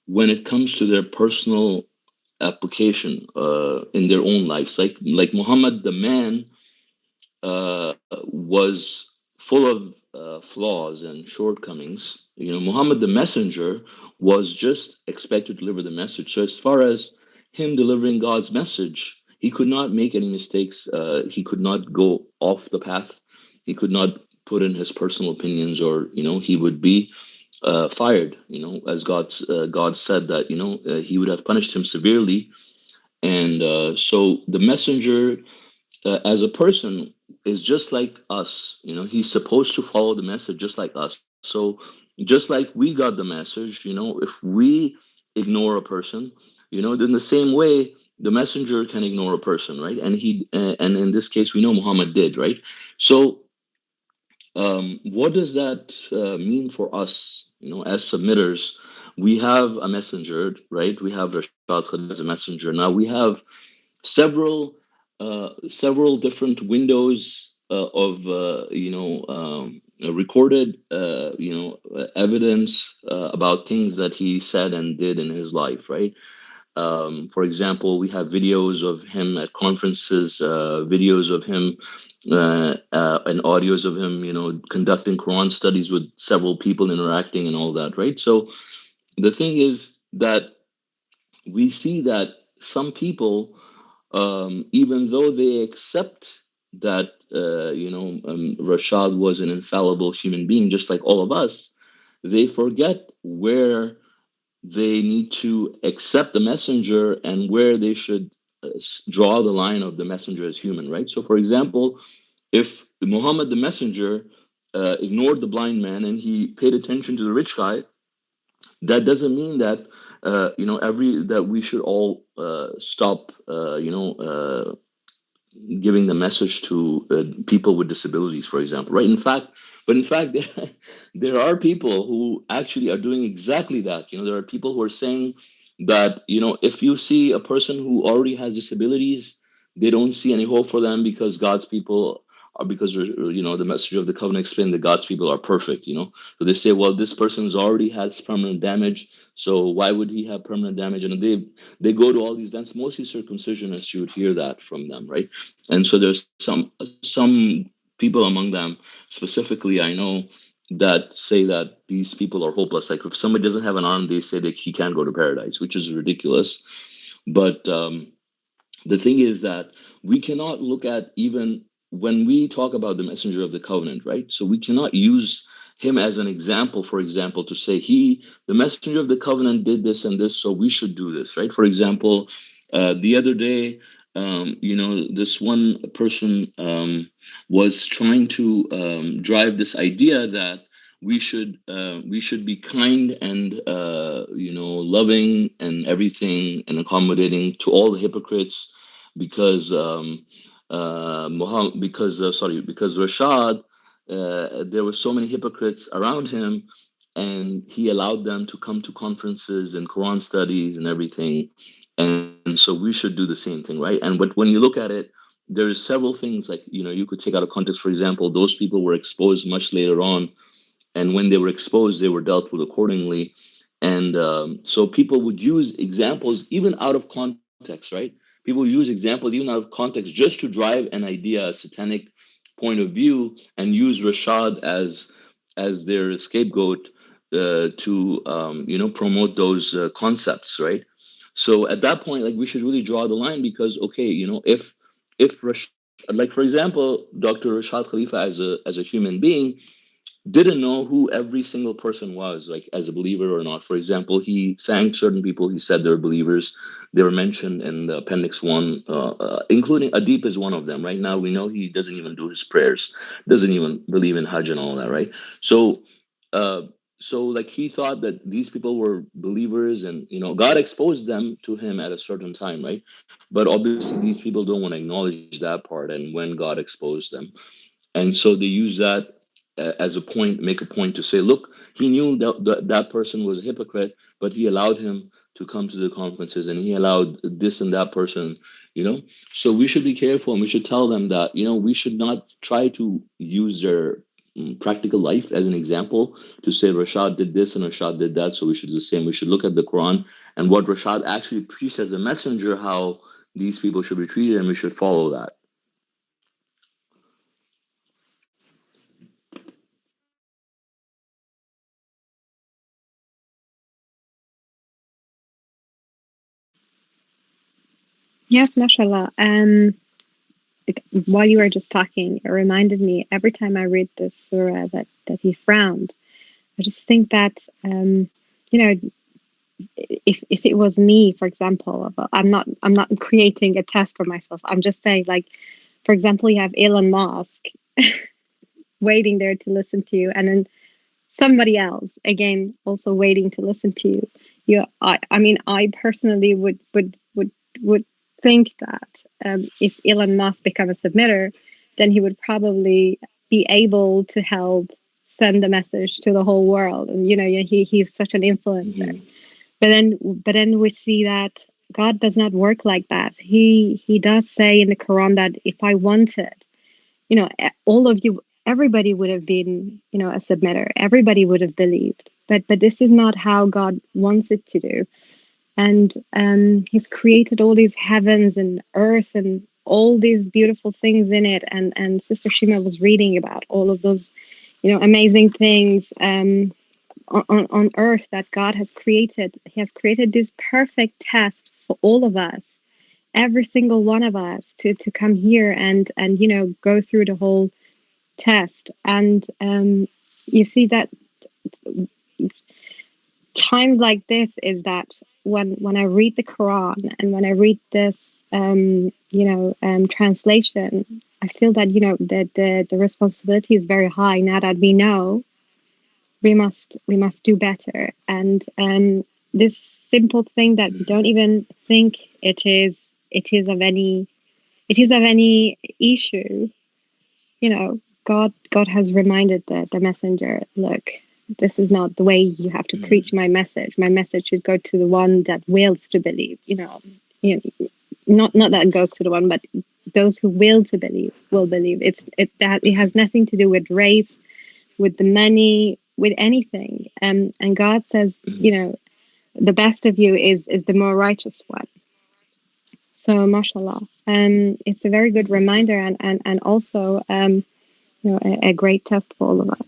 when it comes to their personal application in their own lives. Like Muhammad, the man, was full of flaws and shortcomings. Muhammad the messenger was just expected to deliver the message. So as far as him delivering God's message, he could not make any mistakes. He could not go off the path. He could not put in his personal opinions, or he would be fired. As God said that he would have punished him severely. And so the messenger as a person is just like us. He's supposed to follow the message just like us. So just like we got the message, if we ignore a person, then the same way the messenger can ignore a person, right? And in this case we know Muhammad did, right? So what does that mean for us, as submitters? We have a messenger, right? We have Rashad Khalid as a messenger. Now we have several different windows of recorded evidence about things that he said and did in his life, right? For example, we have videos of him at conferences, videos of him and audios of him, conducting Quran studies with several people, interacting and all that, right? So the thing is that we see that some people, even though they accept that Rashad was an infallible human being, just like all of us, they forget where they need to accept the messenger and where they should draw the line of the messenger as human, right? So, for example, if Muhammad the messenger ignored the blind man and he paid attention to the rich guy, that doesn't mean that every that we should all stop giving the message to people with disabilities, for example, right? In fact, there are people who actually are doing exactly that. There are people who are saying that, if you see a person who already has disabilities, they don't see any hope for them because God's people are, because, the message of the covenant explained that God's people are perfect, So they say, well, this person's already has permanent damage, so why would he have permanent damage? And they go to all these, that's mostly circumcisionists, you would hear that from them, right? And so there's some people among them, specifically I know, that say that these people are hopeless. Like if somebody doesn't have an arm, they say that he can't go to paradise, which is ridiculous. But the thing is that we cannot look at, even when we talk about the messenger of the covenant, right? So we cannot use him as an example, for example, to say the messenger of the covenant did this and this, so we should do this, right? For example, the other day, this one person was trying to drive this idea that we should be kind and loving and everything and accommodating to all the hypocrites, because because Rashad, there were so many hypocrites around him, and he allowed them to come to conferences and Quran studies and everything, and so we should do the same thing, right? But when you look at it, there's several things, like, you could take out of context. For example, those people were exposed much later on, and when they were exposed, they were dealt with accordingly. And so people would use examples even out of context, right? People use examples even out of context just to drive an idea, a satanic point of view, and use Rashad as their scapegoat to promote those concepts, right? So at that point, like, we should really draw the line, because, okay, if like, for example, Dr. Rashad Khalifa, as a human being, didn't know who every single person was, like, as a believer or not. For example, he thanked certain people. He said they're believers. They were mentioned in the Appendix 1, including Adib is one of them. Right now, we know he doesn't even do his prayers, doesn't even believe in Hajj and all that, right? So, uh, like, he thought that these people were believers, and, God exposed them to him at a certain time, right? But obviously, these people don't want to acknowledge that part, and when God exposed them. And so they use that as a point, make a point to say, look, he knew that person was a hypocrite, but he allowed him to come to the conferences, and he allowed this and that person, So we should be careful, and we should tell them that, we should not try to use their practical life as an example to say Rashad did this and Rashad did that, so we should do the same. We should look at the Quran and what Rashad actually preached as a messenger, how these people should be treated, and we should follow that. Yes, mashallah. While you were just talking, it reminded me every time I read this surah that he frowned. I just think that, you know, if it was me, for example, I'm not creating a test for myself. I'm just saying, like, for example, you have Elon Musk waiting there to listen to you, and then somebody else again also waiting to listen to you. I mean, I personally would think that if Elon Musk become a submitter, then he would probably be able to help send a message to the whole world, and he's such an influencer. Mhm. But then we see that God does not work like that. He does say in the Quran that if I wanted, all of you, everybody would have been, a submitter. Everybody would have believed. But this is not how God wants it to do. And He's created all these heavens and earth and all these beautiful things in it. And Sister Shima was reading about all of those, amazing things on earth that God has created. He has created this perfect test for all of us, every single one of us, to come here and go through the whole test. And you see that times like this is that when I read the Quran and when I read this translation, I feel that, you know, that the responsibility is very high now that we know we must do better. And this simple thing that we don't even think it is of any issue, you know, God has reminded the messenger, look, this is not the way you have to preach my message. My message should go to the one that wills to believe, you know, not that it goes to the one, but those who will to believe will believe. It has nothing to do with race, with the money, with anything. And God says, you know, the best of you is the more righteous one. So, mashallah, it's a very good reminder, and also, you know, a great test for all of us.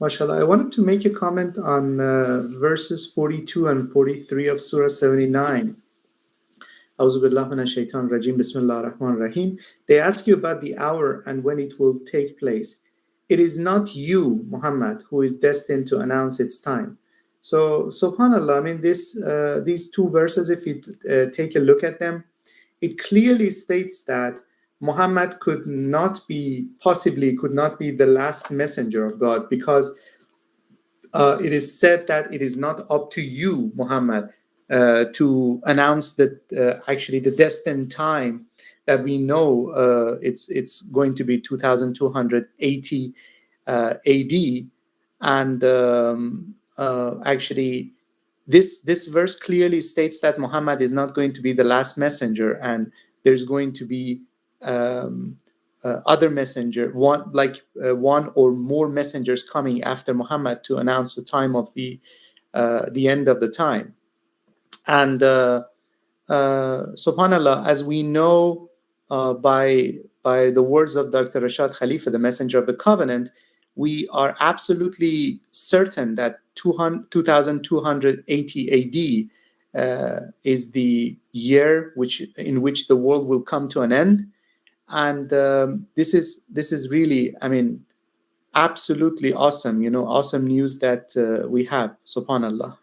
MashaAllah. I wanted to make a comment on verses 42 and 43 of Surah 79. Rahim. They ask you about the hour and when it will take place. It is not you, Muhammad, who is destined to announce its time. So, subhanAllah, I mean, these two verses, if you take a look at them, it clearly states that Muhammad could not be the last messenger of God, because it is said that it is not up to you, Muhammad, to announce that actually the destined time that we know it's going to be 2280 AD, and actually this verse clearly states that Muhammad is not going to be the last messenger, and there's going to be other messenger, one or more messengers coming after Muhammad to announce the time of the end of the time. And subhanallah, as we know by the words of Dr. Rashad Khalifa, the messenger of the covenant, we are absolutely certain that 2280 AD is the year in which the world will come to an end. And this is really, I mean, absolutely awesome, awesome news that we have, subhanallah.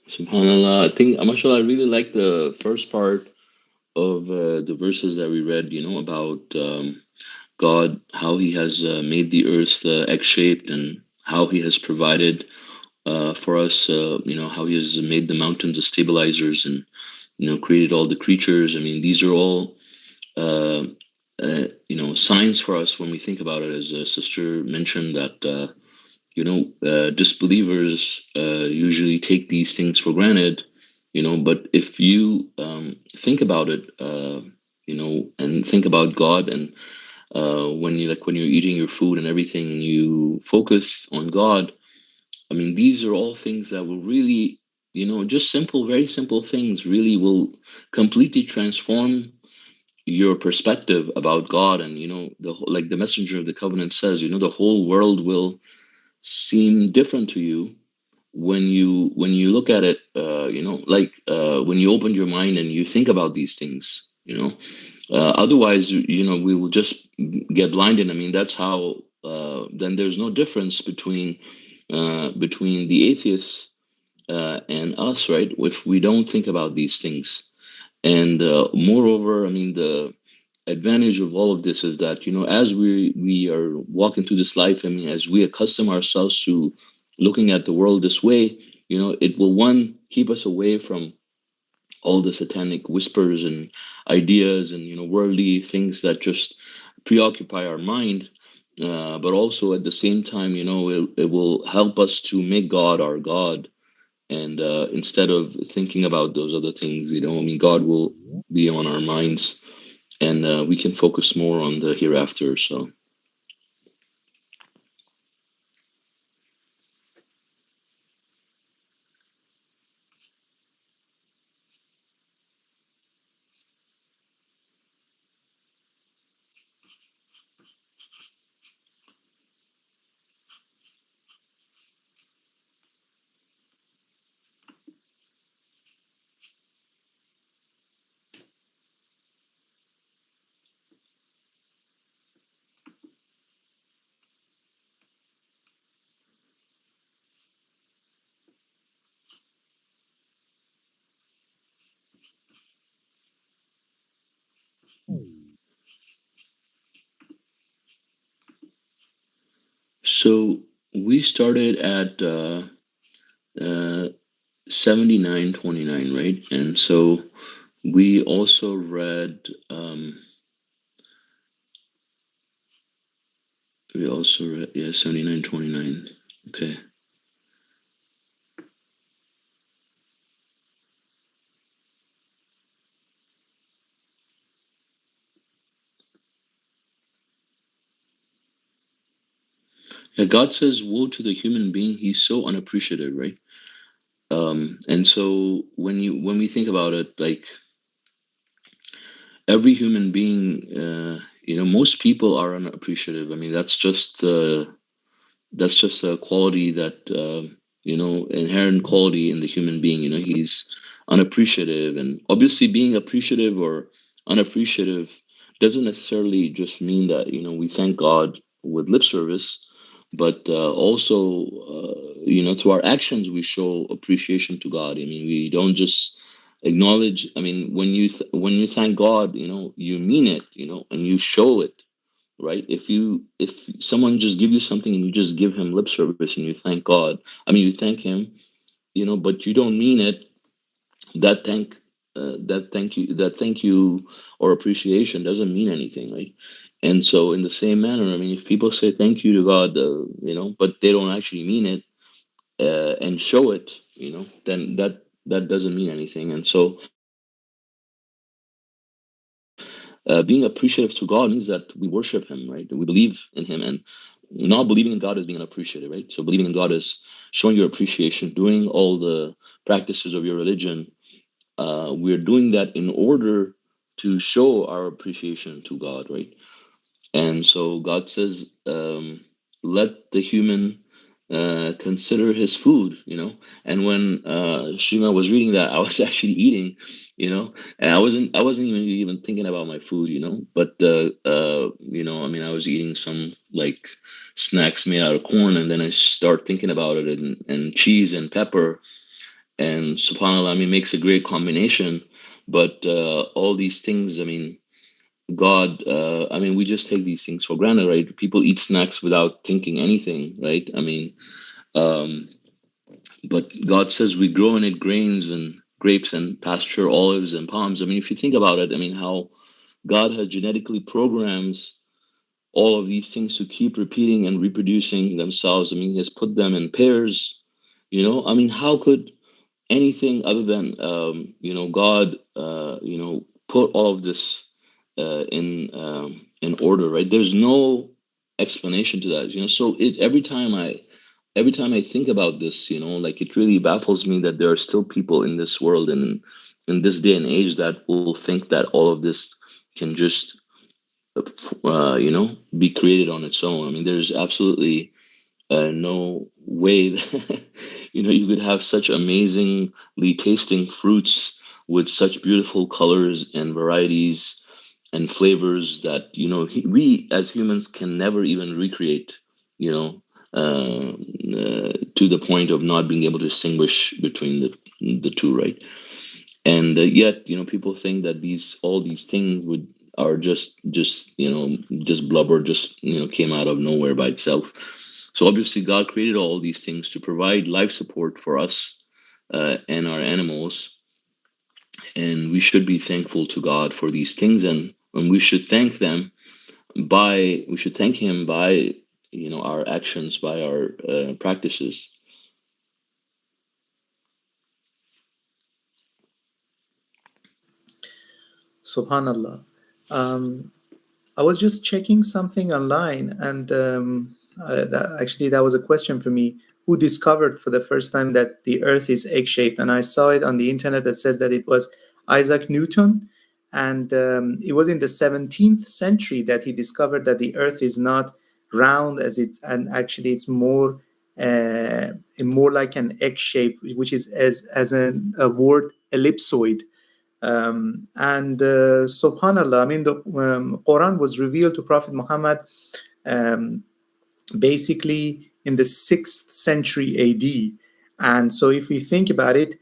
SubhanAllah. I think, mashallah, I really like the first part of the verses that we read, about God, how He has made the earth egg-shaped, and how He has provided for us, how He has made the mountains as stabilizers, and, created all the creatures. I mean, these are all, signs for us when we think about it, as a sister mentioned, that disbelievers usually take these things for granted, but if you think about it, and think about God, and when you're eating your food and everything, and you focus on God, I mean, these are all things that will really, just very simple things really will completely transform your perspective about God. And, like the messenger of the covenant says, the whole world will seem different to you when you look at it, when you open your mind and you think about these things, otherwise, we will just get blinded. I mean, that's how then there's no difference between the atheists and us, right, if we don't think about these things. And moreover, I mean, advantage of all of this is that, as we are walking through this life, I mean, as we accustom ourselves to looking at the world this way, it will, one, keep us away from all the satanic whispers and ideas and, worldly things that just preoccupy our mind. But also at the same time, it will help us to make God our God. And instead of thinking about those other things, I mean, God will be on our minds, and we can focus more on the hereafter. So, so we started at uh, 79:29, right? And so we also read, yeah, 79:29. Okay. Yeah, God says, "Woe to the human being; he's so unappreciative," right? And so when we think about it, like every human being, most people are unappreciative. I mean, that's just a quality that inherent quality in the human being. He's unappreciative, and obviously being appreciative or unappreciative doesn't necessarily just mean that we thank God with lip service, but also through our actions we show appreciation to God. I mean, we don't just acknowledge. I mean, when you thank God, you mean it, and you show it, right? If someone just give you something and you just give him lip service and you thank God, I mean, you thank him, but you don't mean it. That thank you or appreciation doesn't mean anything, right? And so in the same manner, I mean, if people say thank you to God, but they don't actually mean it, and show it, then that doesn't mean anything. And so being appreciative to God means that we worship Him, right? We believe in Him, and not believing in God is being appreciative, right? So believing in God is showing your appreciation, doing all the practices of your religion. We're doing that in order to show our appreciation to God, right? And so God says, let the human consider his food, And when Shima was reading that, I was actually eating, and I wasn't even thinking about my food, But I mean, I was eating some like snacks made out of corn, and then I start thinking about it, and cheese and pepper, and subhanallah, I mean, makes a great combination. But all these things, I mean, God, I mean, we just take these things for granted, right? People eat snacks without thinking anything, right? I mean, um, but God says we grow in it grains and grapes and pasture olives and palms. I mean, if you think about it, I mean, how God has genetically programs all of these things to keep repeating and reproducing themselves. I mean, He has put them in pairs, I mean, how could anything other than God put all of this in order, right? There's no explanation to that, so every time I think about this, like, it really baffles me that there are still people in this world and in this day and age that will think that all of this can just be created on its own. I mean, there's absolutely no way that you could have such amazingly tasting fruits with such beautiful colors and varieties and flavors that we as humans can never even recreate. To the point of not being able to distinguish between the two, right? And yet, people think that all these things would are just just blubber, just came out of nowhere by itself. So obviously God created all these things to provide life support for us and our animals, and we should be thankful to God for these things, and we should thank them we should thank him by our actions, by our practices. Subhanallah. Um, I was just checking something online, and that was a question for me. Who discovered for the first time that the Earth is egg-shaped? And I saw it on the internet that says that it was Isaac Newton, and it was in the 17th century that he discovered that the Earth is not round as it, and actually it's more like an egg shape, which is as a word ellipsoid. And subhanallah, I mean, the Quran was revealed to Prophet Muhammad um, basically in the 6th century AD. And so if we think about it,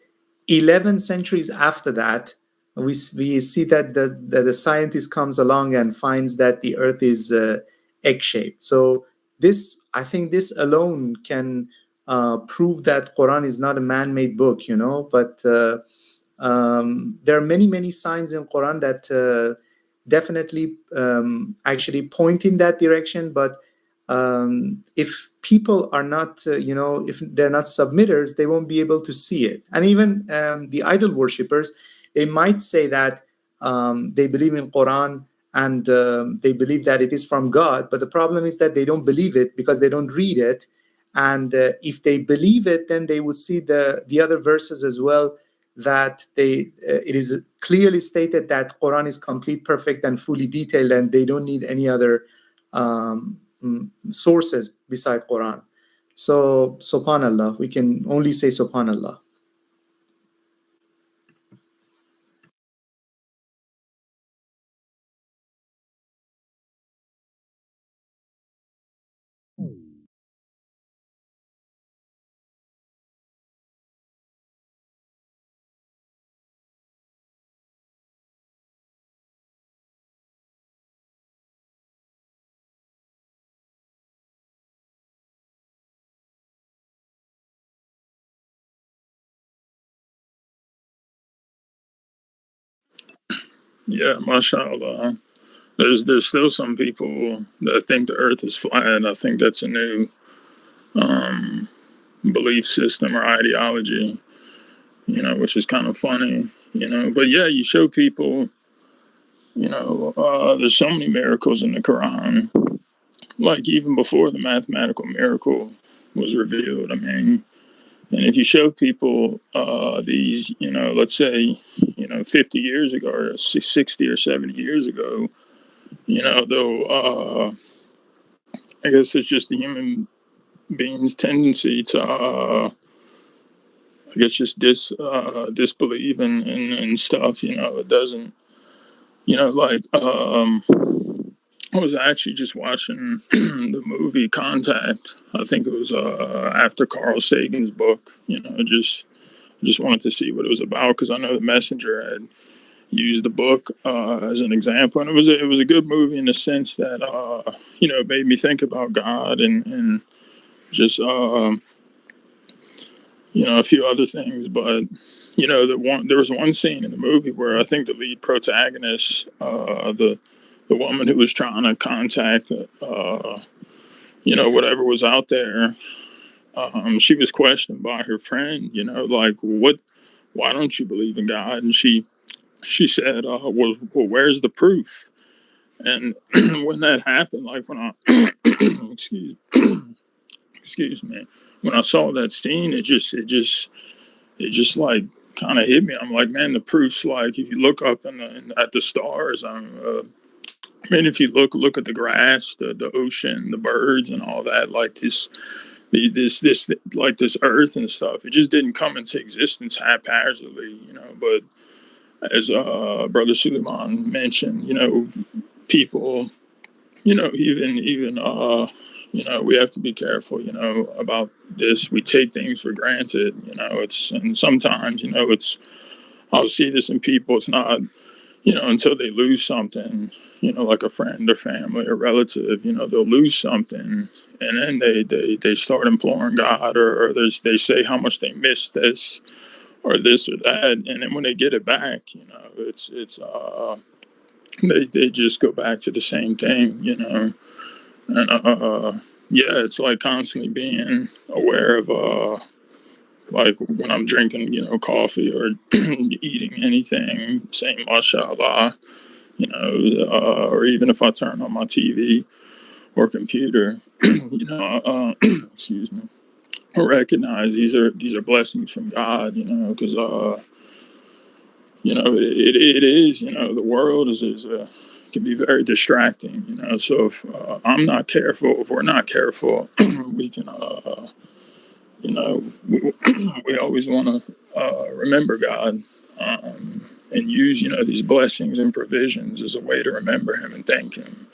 11 centuries after that, we see that the scientist comes along and finds that the earth is egg-shaped. So I think this alone can prove that Quran is not a man-made book, but there are many signs in Quran that definitely actually point in that direction. But if people are not, if they're not submitters, they won't be able to see it. And even the idol worshippers, they might say that they believe in Quran and they believe that it is from God. But the problem is that they don't believe it because they don't read it. And if they believe it, then they will see the other verses as well, that it is clearly stated that Quran is complete, perfect, and fully detailed, and they don't need any other sources beside Quran. So subhanallah, we can only say subhanallah. Yeah, mashallah. There's still some people that think the earth is flat. I think that's a new um, belief system or ideology, which is kind of funny, But yeah, you show people, there's so many miracles in the Quran, like even before the mathematical miracle was revealed. I mean, and if you show people these, let's say, 50 years ago or 60 or 70 years ago, they'll, I guess it's just the human being's tendency to, I guess, just disbelieve and stuff. It doesn't, like I was actually just watching the movie Contact. I think it was after Carl Sagan's book. Just wanted to see what it was about because I know the messenger had used the book as an example, and it was a good movie in the sense that it made me think about God and just a few other things. But there was one scene in the movie where I think the lead protagonist, the woman who was trying to contact whatever was out there, she was questioned by her friend, like, why don't you believe in God? And she said, well, where's the proof? And when that happened, like when I excuse me, when I saw that scene, it just like kind of hit me. I'm like, man, the proof's like if you look up at the stars. I mean, if you look at the grass, the ocean, the birds, and all that, like this like this earth and stuff, it just didn't come into existence haphazardly, But as Brother Suleiman mentioned, people, even we have to be careful, about this. We take things for granted, and sometimes, I'll see this in people. It's not, until they lose something, like a friend or family or relative, they'll lose something, and then they start imploring God, or they say how much they miss this or this or that, and then when they get it back, they just go back to the same thing, and yeah, it's like constantly being aware of like when I'm drinking, coffee or eating anything, saying mashallah, or even if I turn on my TV or computer, excuse me, I recognize these are blessings from God, because it is, the world is can be very distracting, so if I'm not careful, if we're not careful, we can we, we always want to remember God, and use these blessings and provisions as a way to remember Him and thank Him.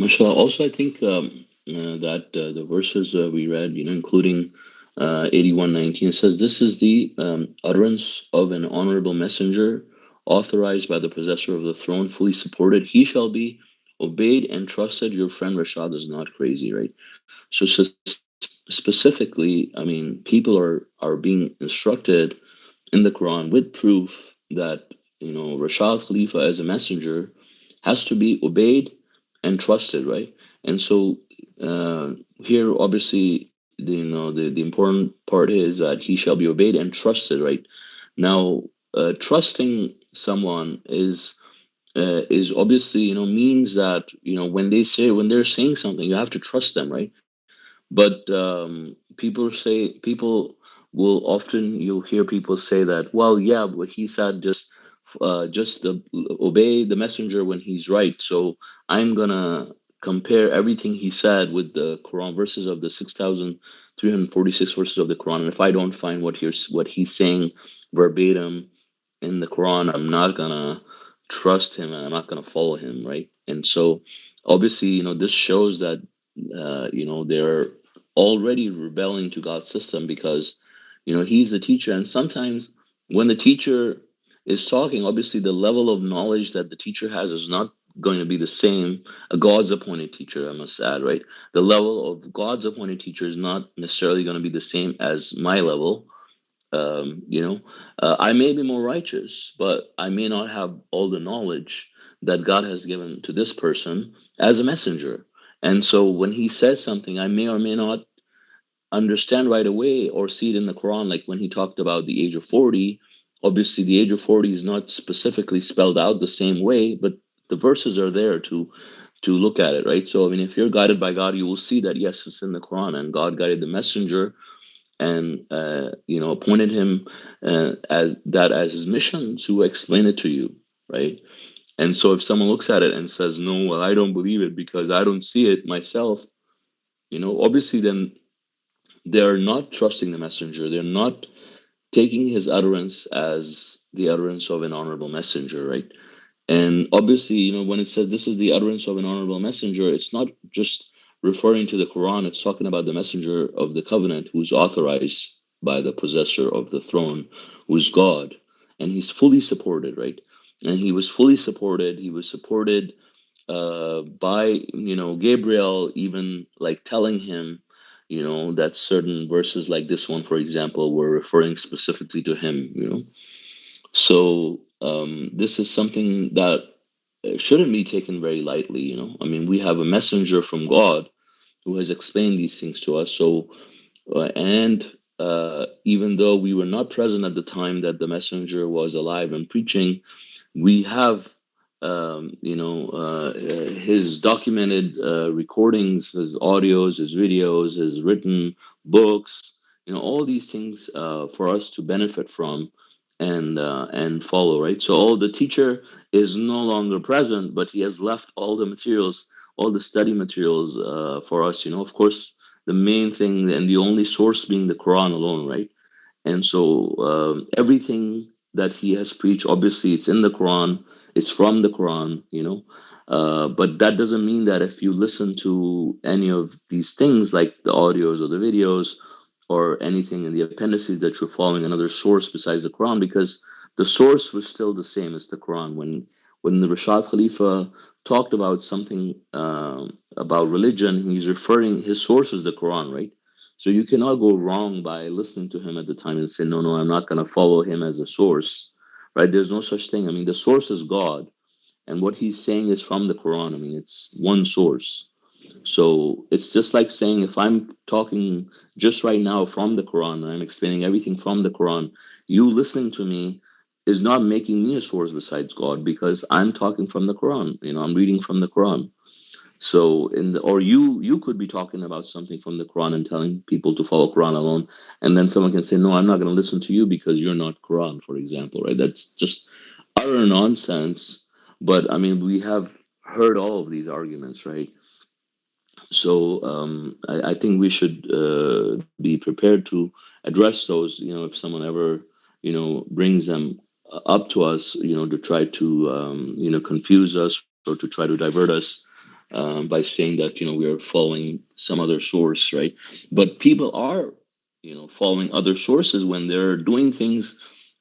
Mashallah. Also, I think that the verses we read, including 81:19, says, "This is the utterance of an honorable messenger, authorized by the possessor of the throne, fully supported. He shall be obeyed and trusted." Your friend Rashad is not crazy, right? So, specifically, I mean, people are being instructed in the Quran with proof that Rashad Khalifa as a messenger has to be obeyed and trusted, right? And so here, obviously, the important part is that he shall be obeyed and trusted, right? Now, trusting someone is obviously means that when they're saying something, you have to trust them, right? But people will often, you'll hear people say that, well, yeah, but he said just obey the messenger when he's right. So I'm gonna compare everything he said with the Quran verses of the 6,346 verses of the Quran, and if I don't find what he's saying verbatim in the Quran, I'm not gonna trust him and I'm not gonna follow him, right? And so obviously, this shows that they're already rebelling to God's system, because he's the teacher, and sometimes when the teacher is talking, obviously the level of knowledge that the teacher has is not going to be the same. A God's appointed teacher, I must add, right? The level of God's appointed teacher is not necessarily going to be the same as my level. I may be more righteous, but I may not have all the knowledge that God has given to this person as a messenger. And so when he says something, I may or may not understand right away or see it in the Quran. Like when he talked about the age of 40, obviously the age of 40 is not specifically spelled out the same way, but the verses are there to look at it, right? So I mean, if you're guided by God, you will see that yes, it's in the Quran, and God guided the messenger and appointed him as his mission to explain it to you, right? And so if someone looks at it and says, no, well, I don't believe it because I don't see it myself, obviously then they're not trusting the messenger. They're not taking his utterance as the utterance of an honorable messenger, right? And obviously, when it says this is the utterance of an honorable messenger, it's not just referring to the Quran, it's talking about the messenger of the covenant who's authorized by the possessor of the throne, who's God. And he's fully supported, right? And he was fully supported. He was supported by, Gabriel, even like telling him, that certain verses like this one, for example, were referring specifically to him. So this is something that shouldn't be taken very lightly. I mean, we have a messenger from God who has explained these things to us. So, and even though we were not present at the time that the messenger was alive and preaching, we have, his documented recordings, his audios, his videos, his written books, all these things for us to benefit from and follow, right? So the teacher is no longer present, but he has left all the materials, all the study materials for us. Of course, the main thing and the only source being the Quran alone, right? And so everything that he has preached, obviously, it's in the Quran, it's from the Quran, but that doesn't mean that if you listen to any of these things, like the audios or the videos or anything in the appendices, that you're following another source besides the Quran, because the source was still the same as the Quran. When the Rashad Khalifa talked about something about religion, he's referring, his source is the Quran, right? So you cannot go wrong by listening to him at the time and say, no, no, I'm not going to follow him as a source, right? There's no such thing. I mean, the source is God, and what he's saying is from the Quran. I mean, it's one source. So it's just like saying, if I'm talking just right now from the Quran and I'm explaining everything from the Quran, you listening to me is not making me a source besides God, because I'm talking from the Quran. I'm reading from the Quran. So or you could be talking about something from the Quran and telling people to follow Quran alone, and then someone can say, no, I'm not going to listen to you because you're not Quran, for example, right? That's just utter nonsense. But I mean, we have heard all of these arguments, right? So I think we should be prepared to address those. If someone ever brings them up to us, to try to confuse us or to try to divert us by saying that we are following some other source, right? But people are following other sources when they're doing things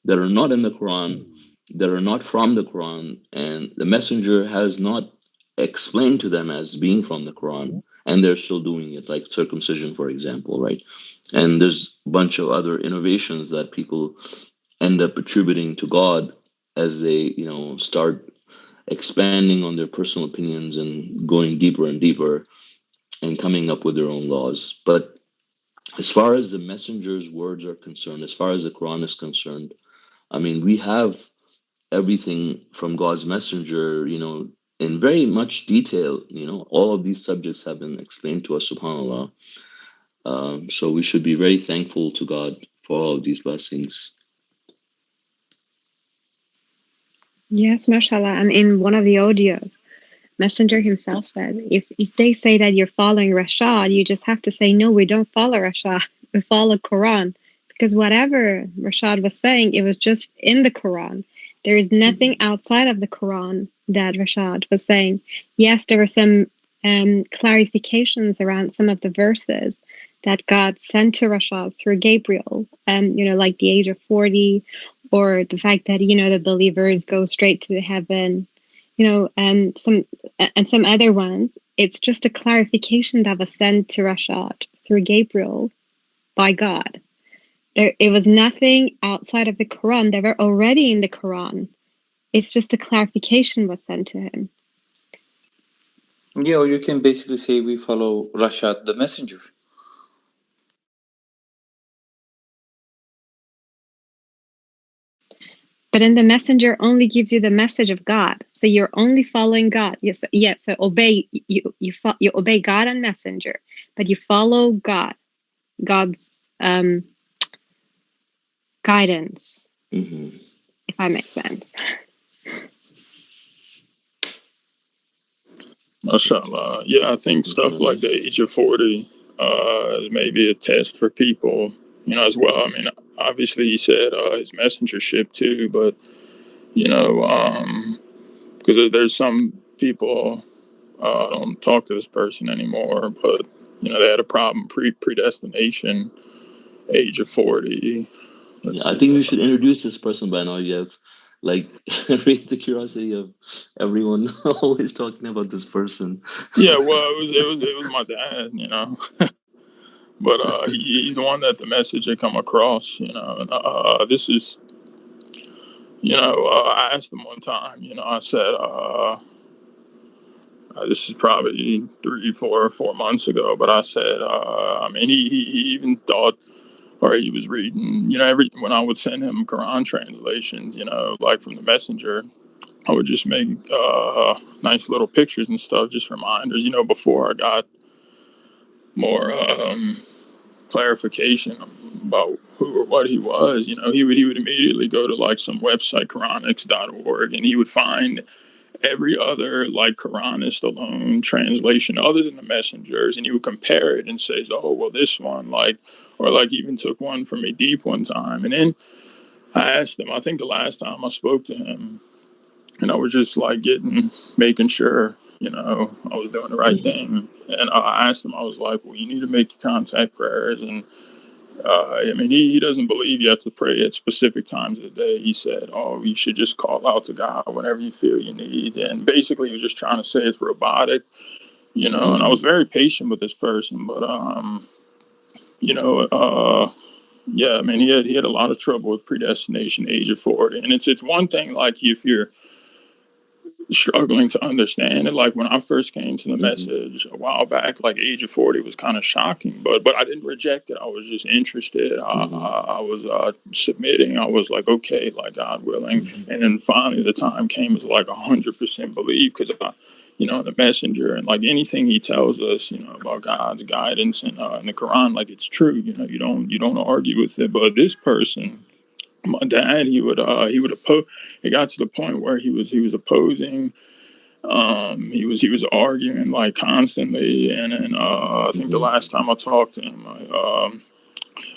that are not in the Quran, that are not from the Quran, and the messenger has not explained to them as being from the Quran, and they're still doing it, like circumcision, for example, right? And there's a bunch of other innovations that people end up attributing to God as they, start expanding on their personal opinions and going deeper and deeper and coming up with their own laws. But as far as the messenger's words are concerned, as far as the Quran is concerned, I mean, we have everything from God's messenger, in very much detail. All of these subjects have been explained to us, subhanAllah. So we should be very thankful to God for all of these blessings. Yes, mashallah. And in one of the audios, Messenger himself said, if they say that you're following Rashad, you just have to say, no, we don't follow Rashad. We follow Quran. Because whatever Rashad was saying, it was just in the Quran. There is nothing outside of the Quran that Rashad was saying. Yes, there were some clarifications around some of the verses that God sent to Rashad through Gabriel, like the age of 40, or the fact that, the believers go straight to heaven, and some other ones. It's just a clarification that was sent to Rashad through Gabriel by God. It was nothing outside of the Quran. They were already in the Quran. It's just a clarification was sent to him. Yeah, or you can basically say we follow Rashad the messenger. But then the messenger only gives you the message of God, so you're only following God. Yes, yeah. So obey you obey God and messenger, but you follow God's guidance. If I make sense. MashaAllah. Yeah, I think stuff like the age of 40 is maybe a test for people, as well. I mean, obviously he said his messengership too, but, because there's some people, I don't talk to this person anymore, but, they had a problem predestination, age of 40. I think we should introduce this person by now. You have raised the curiosity of everyone always talking about this person. Yeah, well, it was my dad, but he's the one that the message had come across, and this is, I asked him one time, I said, this is probably 4 months ago, but I said, I mean, he even thought, or he was reading, when I would send him Quran translations, like from the messenger, I would just make nice little pictures and stuff, just reminders, before I got more clarification about who or what he was, he would immediately go to like some website, Quranics.org, and he would find every other like Quranist alone translation other than the messengers, and he would compare it and say, oh well, this one, like, or like even took one from a deep one time. And then I asked him, I think the last time I spoke to him, and I was just like making sure, I was doing the right thing. And I asked him, I was like, well, you need to make your contact prayers. And I mean, he doesn't believe you have to pray at specific times of the day. He said, oh, you should just call out to God whenever you feel you need. And basically, he was just trying to say it's robotic, and I was very patient with this person. But, yeah, I mean, he had a lot of trouble with predestination, age of 40. And it's one thing, like, if you're struggling to understand it. Like when I first came to the message a while back, like age of 40 was kind of shocking, but I didn't reject it. I was just interested. I was submitting. I was like, okay, like God willing. And then finally the time came to like 100% believe, because the messenger and like anything he tells us, about God's guidance and in the Quran, like it's true. You don't argue with it. But this person, my dad, he would oppose. It got to the point where he was opposing. He was arguing like constantly, and then I think the last time I talked to him,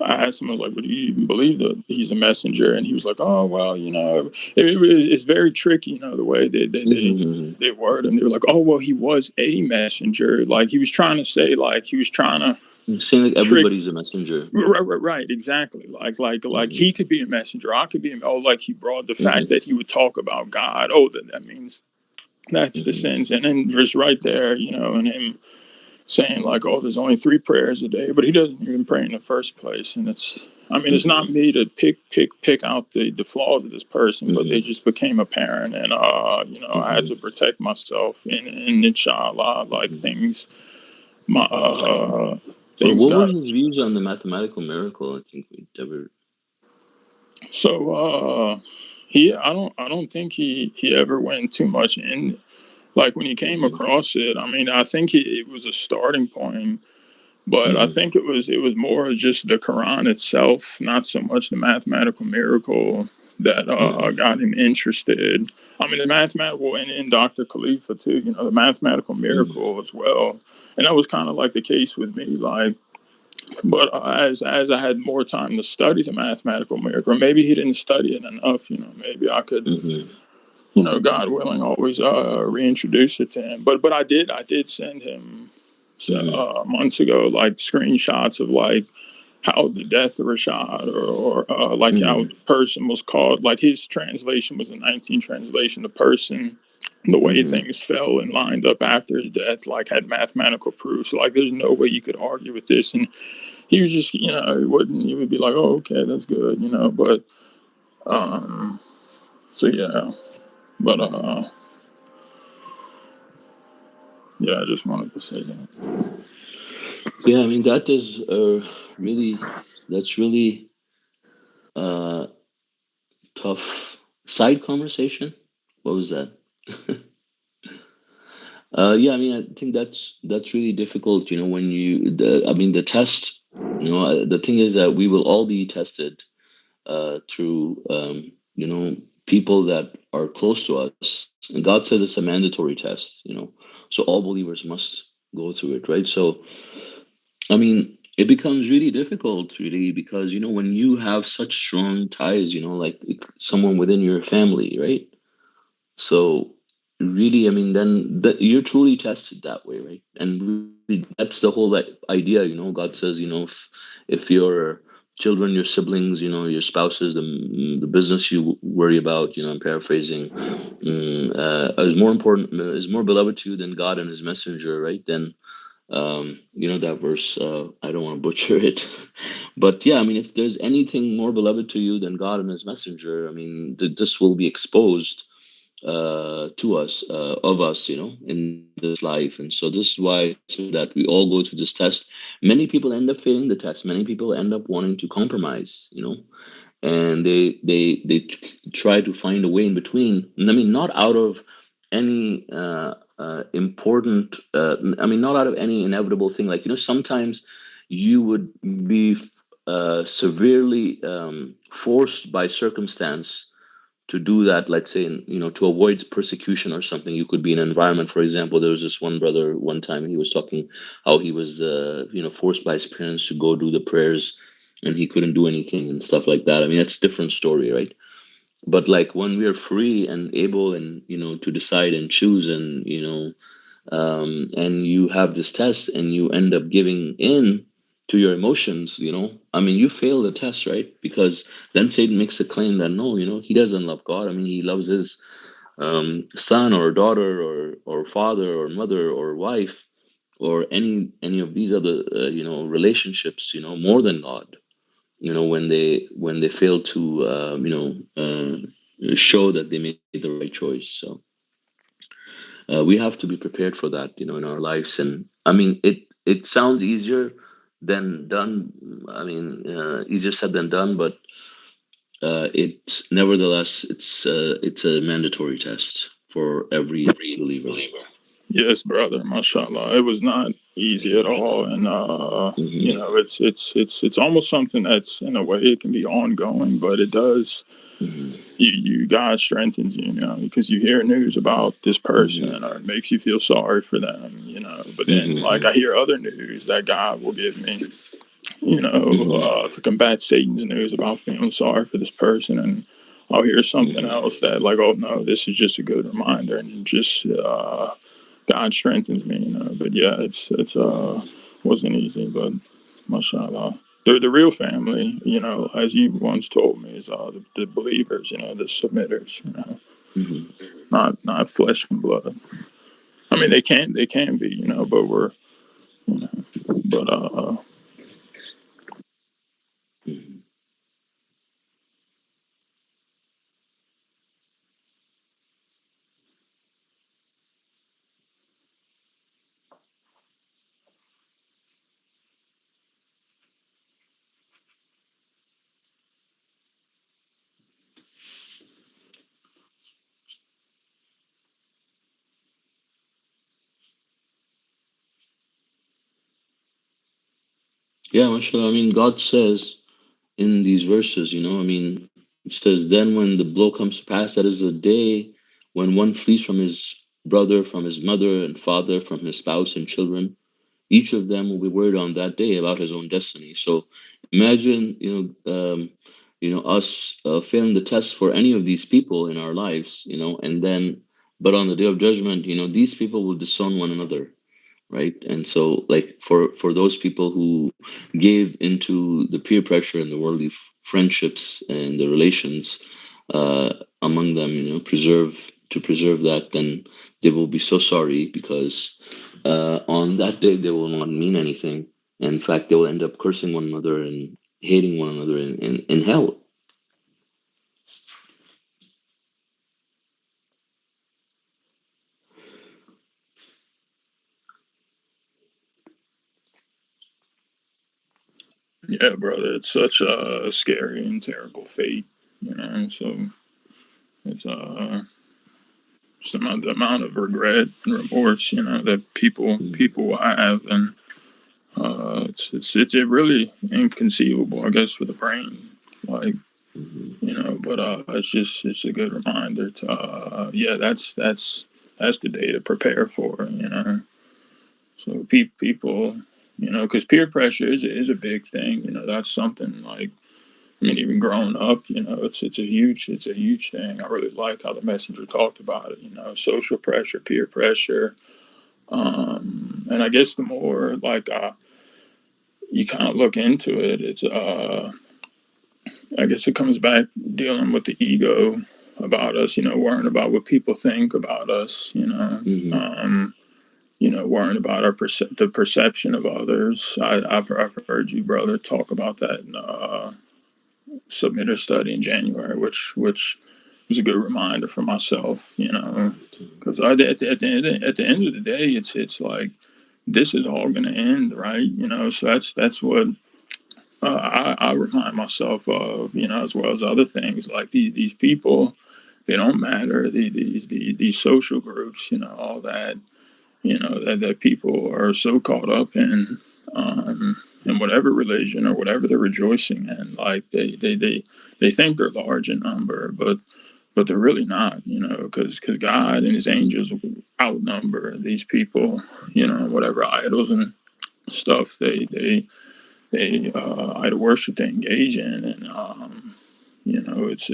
I asked him, I was like, "But do you even believe that he's a messenger?" And he was like, "Oh well, it's very tricky, the way they word him. They were like, oh well, he was a messenger. Like he was trying to say, like he was trying to." Saying like everybody's a messenger. Right, exactly. Like he could be a messenger. I could be like he brought the fact that he would talk about God. Oh, that means that's the sins. And then just right there, and him saying like, oh, there's only 3 prayers a day, but he doesn't even pray in the first place. And it's not me to pick out the flaws of this person, but they just became apparent. And I had to protect myself, and inshallah, like things. What were his views on the mathematical miracle? I think we never. So I don't think he ever went too much in. Like when he came across it, I think it was a starting point, but I think it was more just the Quran itself, not so much the mathematical miracle that got him interested. The mathematical, and Dr. Khalifa too, the mathematical miracle as well. And that was kind of like the case with me, like. But as I had more time to study the mathematical miracle, or maybe he didn't study it enough, maybe I could, God willing, always reintroduce it to him. But I did send him months ago, like screenshots of like how the death of Rashad, or like how the person was called, like his translation was a 19 translation. The person, the way things fell and lined up after his death, like had mathematical proof. So like, there's no way you could argue with this. And he was just, he would be like, oh, okay, that's good, but, so yeah, but, yeah, I just wanted to say that. Yeah, that is that's really tough side conversation. What was that? Yeah, I think that's really difficult. When the test. The thing is that we will all be tested through people that are close to us, and God says it's a mandatory test. So all believers must go through it, right? So it becomes really difficult, really, because when you have such strong ties, like someone within your family, right? So really, then you're truly tested that way, right? And really, that's the whole idea. God says, if your children, your siblings, your spouses, the business you worry about, I'm paraphrasing, is more important, is more beloved to you than God and His messenger, right? Then that verse, I don't want to butcher it, but yeah, if there's anything more beloved to you than God and His messenger, this will be exposed to us, of us, in this life. And so this is why, so that we all go through this test. Many people end up failing the test. Many people end up wanting to compromise, and they try to find a way in between. And not out of any important, not out of any inevitable thing. Like, sometimes you would be severely forced by circumstance to do that, let's say, to avoid persecution or something. You could be in an environment, for example, there was this one brother one time, he was talking how he was, forced by his parents to go do the prayers and he couldn't do anything and stuff like that. I mean, that's a different story, right? But like when we are free and able and, to decide and choose and you have this test and you end up giving in to your emotions, I mean, you fail the test, right? Because then Satan makes a claim that no, he doesn't love God. I mean, he loves his son or daughter or father or mother or wife or any of these other relationships, more than God. When they fail to show that they made the right choice. So we have to be prepared for that, in our lives. And I mean, it sounds easier than done. I mean, easier said than done, but it's nevertheless it's a mandatory test for every believer. Yes, brother, mashallah. It was not easy at all, and it's almost something that's, in a way, it can be ongoing, but it does. You God strengthens you, because you hear news about this person, or it makes you feel sorry for them, But then, like, I hear other news that God will give me, to combat Satan's news about feeling sorry for this person, and I'll hear something else that, like, oh no, this is just a good reminder, and just God strengthens me, But yeah, it's wasn't easy, but mashallah. The real family, as you once told me, is the believers, the submitters, not flesh and blood. I mean, they can be, but we're, but Yeah, mashallah. I mean, God says in these verses, I mean, it says, then when the blow comes to pass, that is the day when one flees from his brother, from his mother and father, from his spouse and children. Each of them will be worried on that day about his own destiny. So imagine, us failing the test for any of these people in our lives, and then, but on the day of judgment, these people will disown one another, right? And so, like, for those people who gave into the peer pressure and the worldly friendships and the relations among them, preserve that, then they will be so sorry, because on that day they will not mean anything. In fact, they will end up cursing one another and hating one another in hell. yeah, brother, it's such a scary and terrible fate, So it's the amount of regret and remorse, that people will have, and it's really inconceivable, I guess, for the brain, like, But it's a good reminder to yeah, that's the day to prepare for, So people, because peer pressure is a big thing, That's something, like, I mean, even growing up, it's a huge thing. I really like how the messenger talked about it, social pressure, peer pressure, and I guess the more, like, you kind of look into it, it's I guess it comes back dealing with the ego about us, worrying about what people think about us, worrying about the perception of others. I've heard you, brother, talk about that in submitter study in January, which was a good reminder for myself, because at the end of the day, it's like, this is all going to end, right? So that's what I remind myself of, as well as other things, like these people, they don't matter. These social groups, all that, that people are so caught up in. in whatever religion or whatever they're rejoicing in. Like they think they're large in number, but they're really not, because God and His angels outnumber these people, whatever idols and stuff they idol worship they engage in, and it's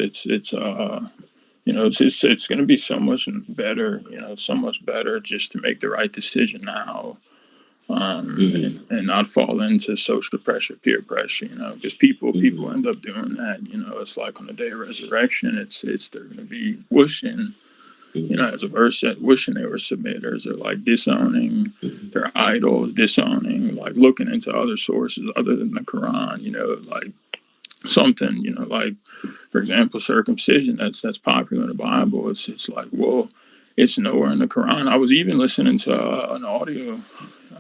going to be so much better, so much better just to make the right decision now, and not fall into social pressure, peer pressure, because people end up doing that. It's like on the day of resurrection, it's they're going to be wishing, as a verse said, wishing they were submitters, or like disowning their idols, disowning, like looking into other sources other than the Quran, like something, like, for example, circumcision that's popular in the Bible. It's like, well, it's nowhere in the Quran. I was even listening to an audio.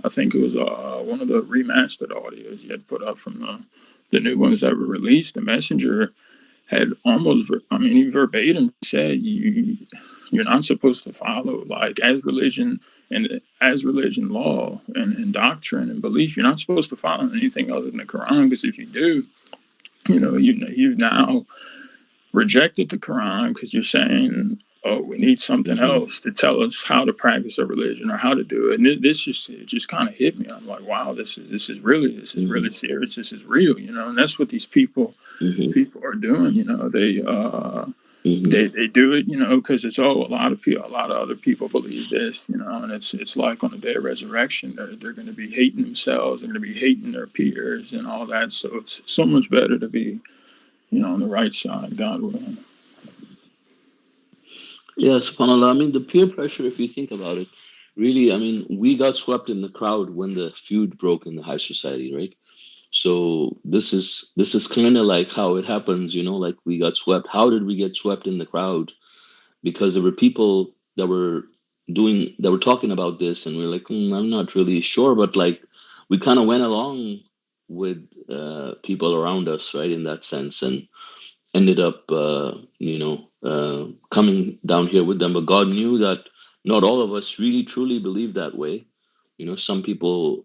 I think it was one of the remastered audios he had put up from the new ones that were released. The messenger had almost, he verbatim said, you're not supposed to follow, like, as religion law and doctrine and belief, you're not supposed to follow anything other than the Quran, because if you do, you've now rejected the Quran, because you're saying, oh, we need something else to tell us how to practice a religion or how to do it. And it just kind of hit me. I'm like, wow, this is really serious. This is real, and that's what these people are doing. They do it, because it's, a lot of other people believe this, and it's like on the day of resurrection, they're going to be hating themselves, they're going to be hating their peers and all that. So it's so much better to be, on the right side, God willing. Yeah, subhanAllah. The peer pressure, if you think about it, really, we got swept in the crowd when the feud broke in the high society, right? So this is kind of like how it happens, like we got swept. How did we get swept in the crowd? Because there were people that were talking about this, and we were like, I'm not really sure, but like we kind of went along with people around us, right, in that sense, and ended up coming down here with them. But God knew that not all of us really truly believe that way. Some people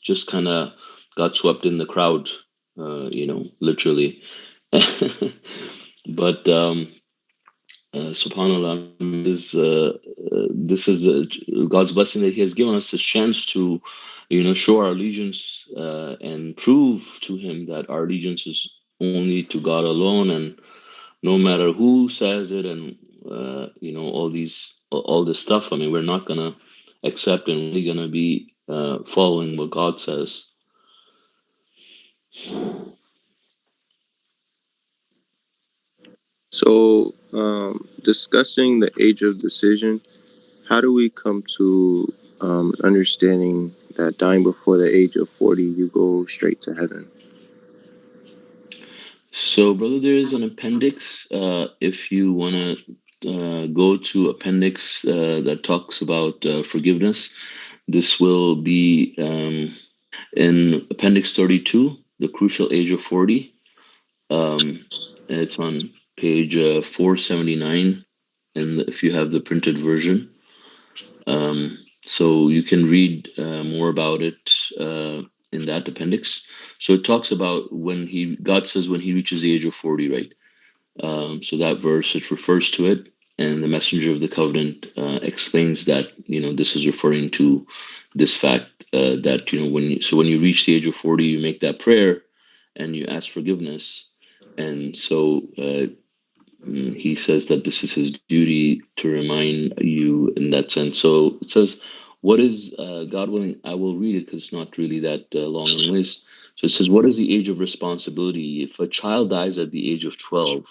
just kind of got swept in the crowd, literally. But subhanAllah, this is God's blessing that He has given us this chance to, show our allegiance and prove to Him that our allegiance is only to God alone, and no matter who says it, and all this stuff. We're not gonna accept, and we're gonna be following what God says. So, discussing the age of decision, how do we come to understanding that dying before the age of 40, you go straight to heaven? So, brother, there is an appendix. If you want to go to appendix that talks about forgiveness, this will be in appendix 32, the crucial age of 40. It's on page 479, and if you have the printed version. So you can read more about it in that appendix. So it talks about God says when He reaches the age of 40, right? So that verse, it refers to it, and the messenger of the covenant explains that, this is referring to this fact that, when you reach the age of 40, you make that prayer and you ask forgiveness. And so He says that this is His duty to remind you in that sense. So it says, what is, God willing, I will read it because it's not really that long anyways. So it says, what is the age of responsibility? If a child dies at the age of 12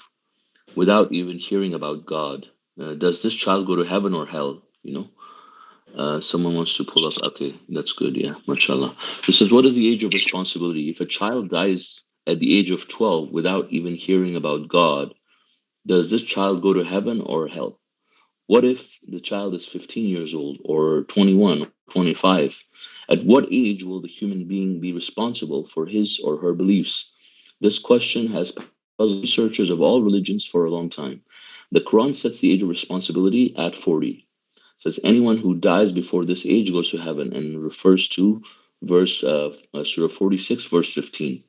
without even hearing about God, does this child go to heaven or hell? Someone wants to pull up. Okay, that's good. Yeah, mashallah. So it says, what is the age of responsibility? If a child dies at the age of 12 without even hearing about God, does this child go to heaven or hell? What if the child is 15 years old or 21 or 25? At what age will the human being be responsible for his or her beliefs? This question has puzzled researchers of all religions for a long time. The Quran sets the age of responsibility at 40. It says anyone who dies before this age goes to heaven, and refers to Surah 46, verse 15.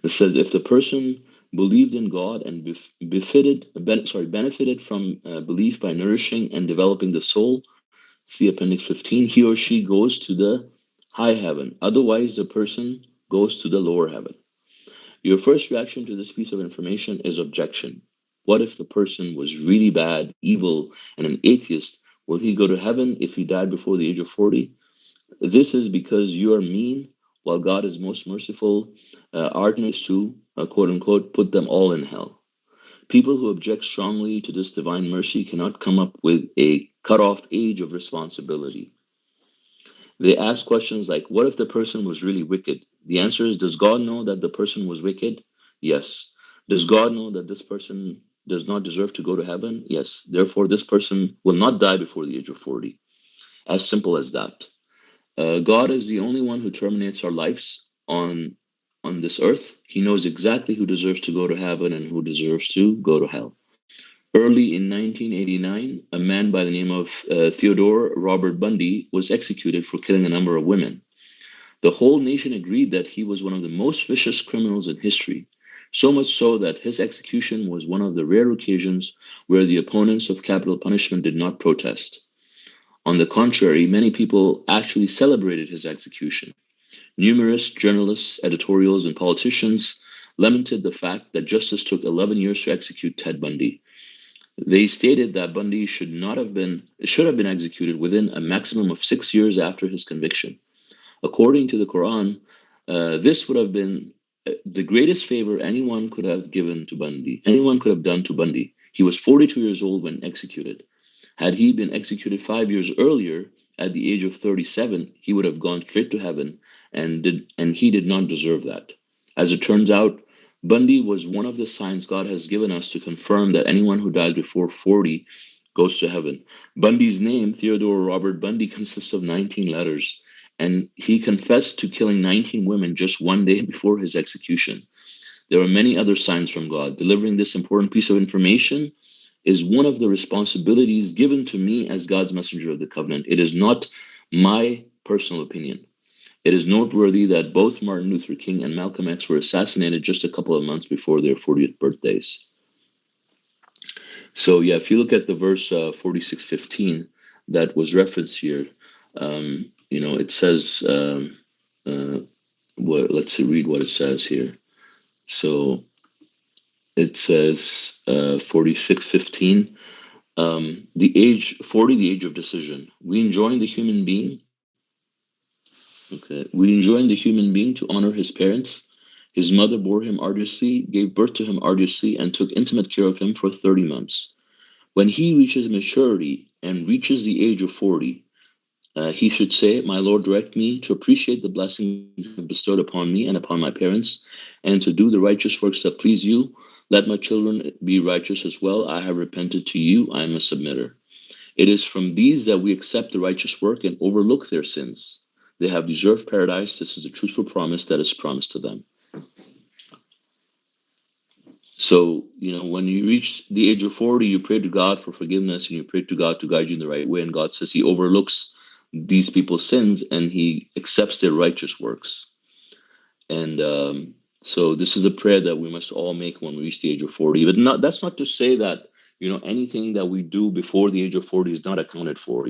It says, if the person believed in God and benefited from belief by nourishing and developing the soul, see Appendix 15, he or she goes to the high heaven. Otherwise, the person goes to the lower heaven. Your first reaction to this piece of information is objection. What if the person was really bad, evil, and an atheist? Will he go to heaven if he died before the age of 40? This is because you are mean, while God is most merciful. Our turn is to, quote unquote, put them all in hell. People who object strongly to this divine mercy cannot come up with a cutoff age of responsibility. They ask questions like, what if the person was really wicked? The answer is, does God know that the person was wicked? Yes. Does God know that this person does not deserve to go to heaven? Yes. Therefore, this person will not die before the age of 40. As simple as that. God is the only one who terminates our lives on this earth. He knows exactly who deserves to go to heaven and who deserves to go to hell. Early in 1989, a man by the name of Theodore Robert Bundy was executed for killing a number of women. The whole nation agreed that he was one of the most vicious criminals in history, so much so that his execution was one of the rare occasions where the opponents of capital punishment did not protest. On the contrary, many people actually celebrated his execution. Numerous journalists, editorials, and politicians lamented the fact that justice took 11 years to execute Ted Bundy. They stated that Bundy should have been executed within a maximum of 6 years after his conviction. According to the Quran, this would have been the greatest favor anyone could have given to Bundy. Anyone could have done to Bundy. He was 42 years old when executed. Had he been executed 5 years earlier, at the age of 37, he would have gone straight to heaven, and he did not deserve that. As it turns out, Bundy was one of the signs God has given us to confirm that anyone who dies before 40 goes to heaven. Bundy's name, Theodore Robert Bundy, consists of 19 letters, and he confessed to killing 19 women just one day before his execution. There are many other signs from God. Delivering this important piece of information is one of the responsibilities given to me as God's messenger of the covenant. It is not my personal opinion. It is noteworthy that both Martin Luther King and Malcolm X were assassinated just a couple of months before their 40th birthdays. So yeah, if you look at the verse 46:15 that was referenced here, it says, let's read what it says here. So it says 46:15. The age 40, the age of decision. We enjoin the human being. Okay, we enjoin the human being to honor his parents. His mother bore him arduously, gave birth to him arduously, and took intimate care of him for 30 months. When he reaches maturity and reaches the age of 40, he should say, my Lord, direct me to appreciate the blessings you have bestowed upon me and upon my parents, and to do the righteous works that please you. Let my children be righteous as well. I have repented to you. I am a submitter. It is from these that we accept the righteous work and overlook their sins. They have deserved paradise. This is a truthful promise that is promised to them. So, when you reach the age of 40, you pray to God for forgiveness and you pray to God to guide you in the right way. And God says he overlooks these people's sins and he accepts their righteous works. And so this is a prayer that we must all make when we reach the age of 40. But that's not to say that, anything that we do before the age of 40 is not accounted for.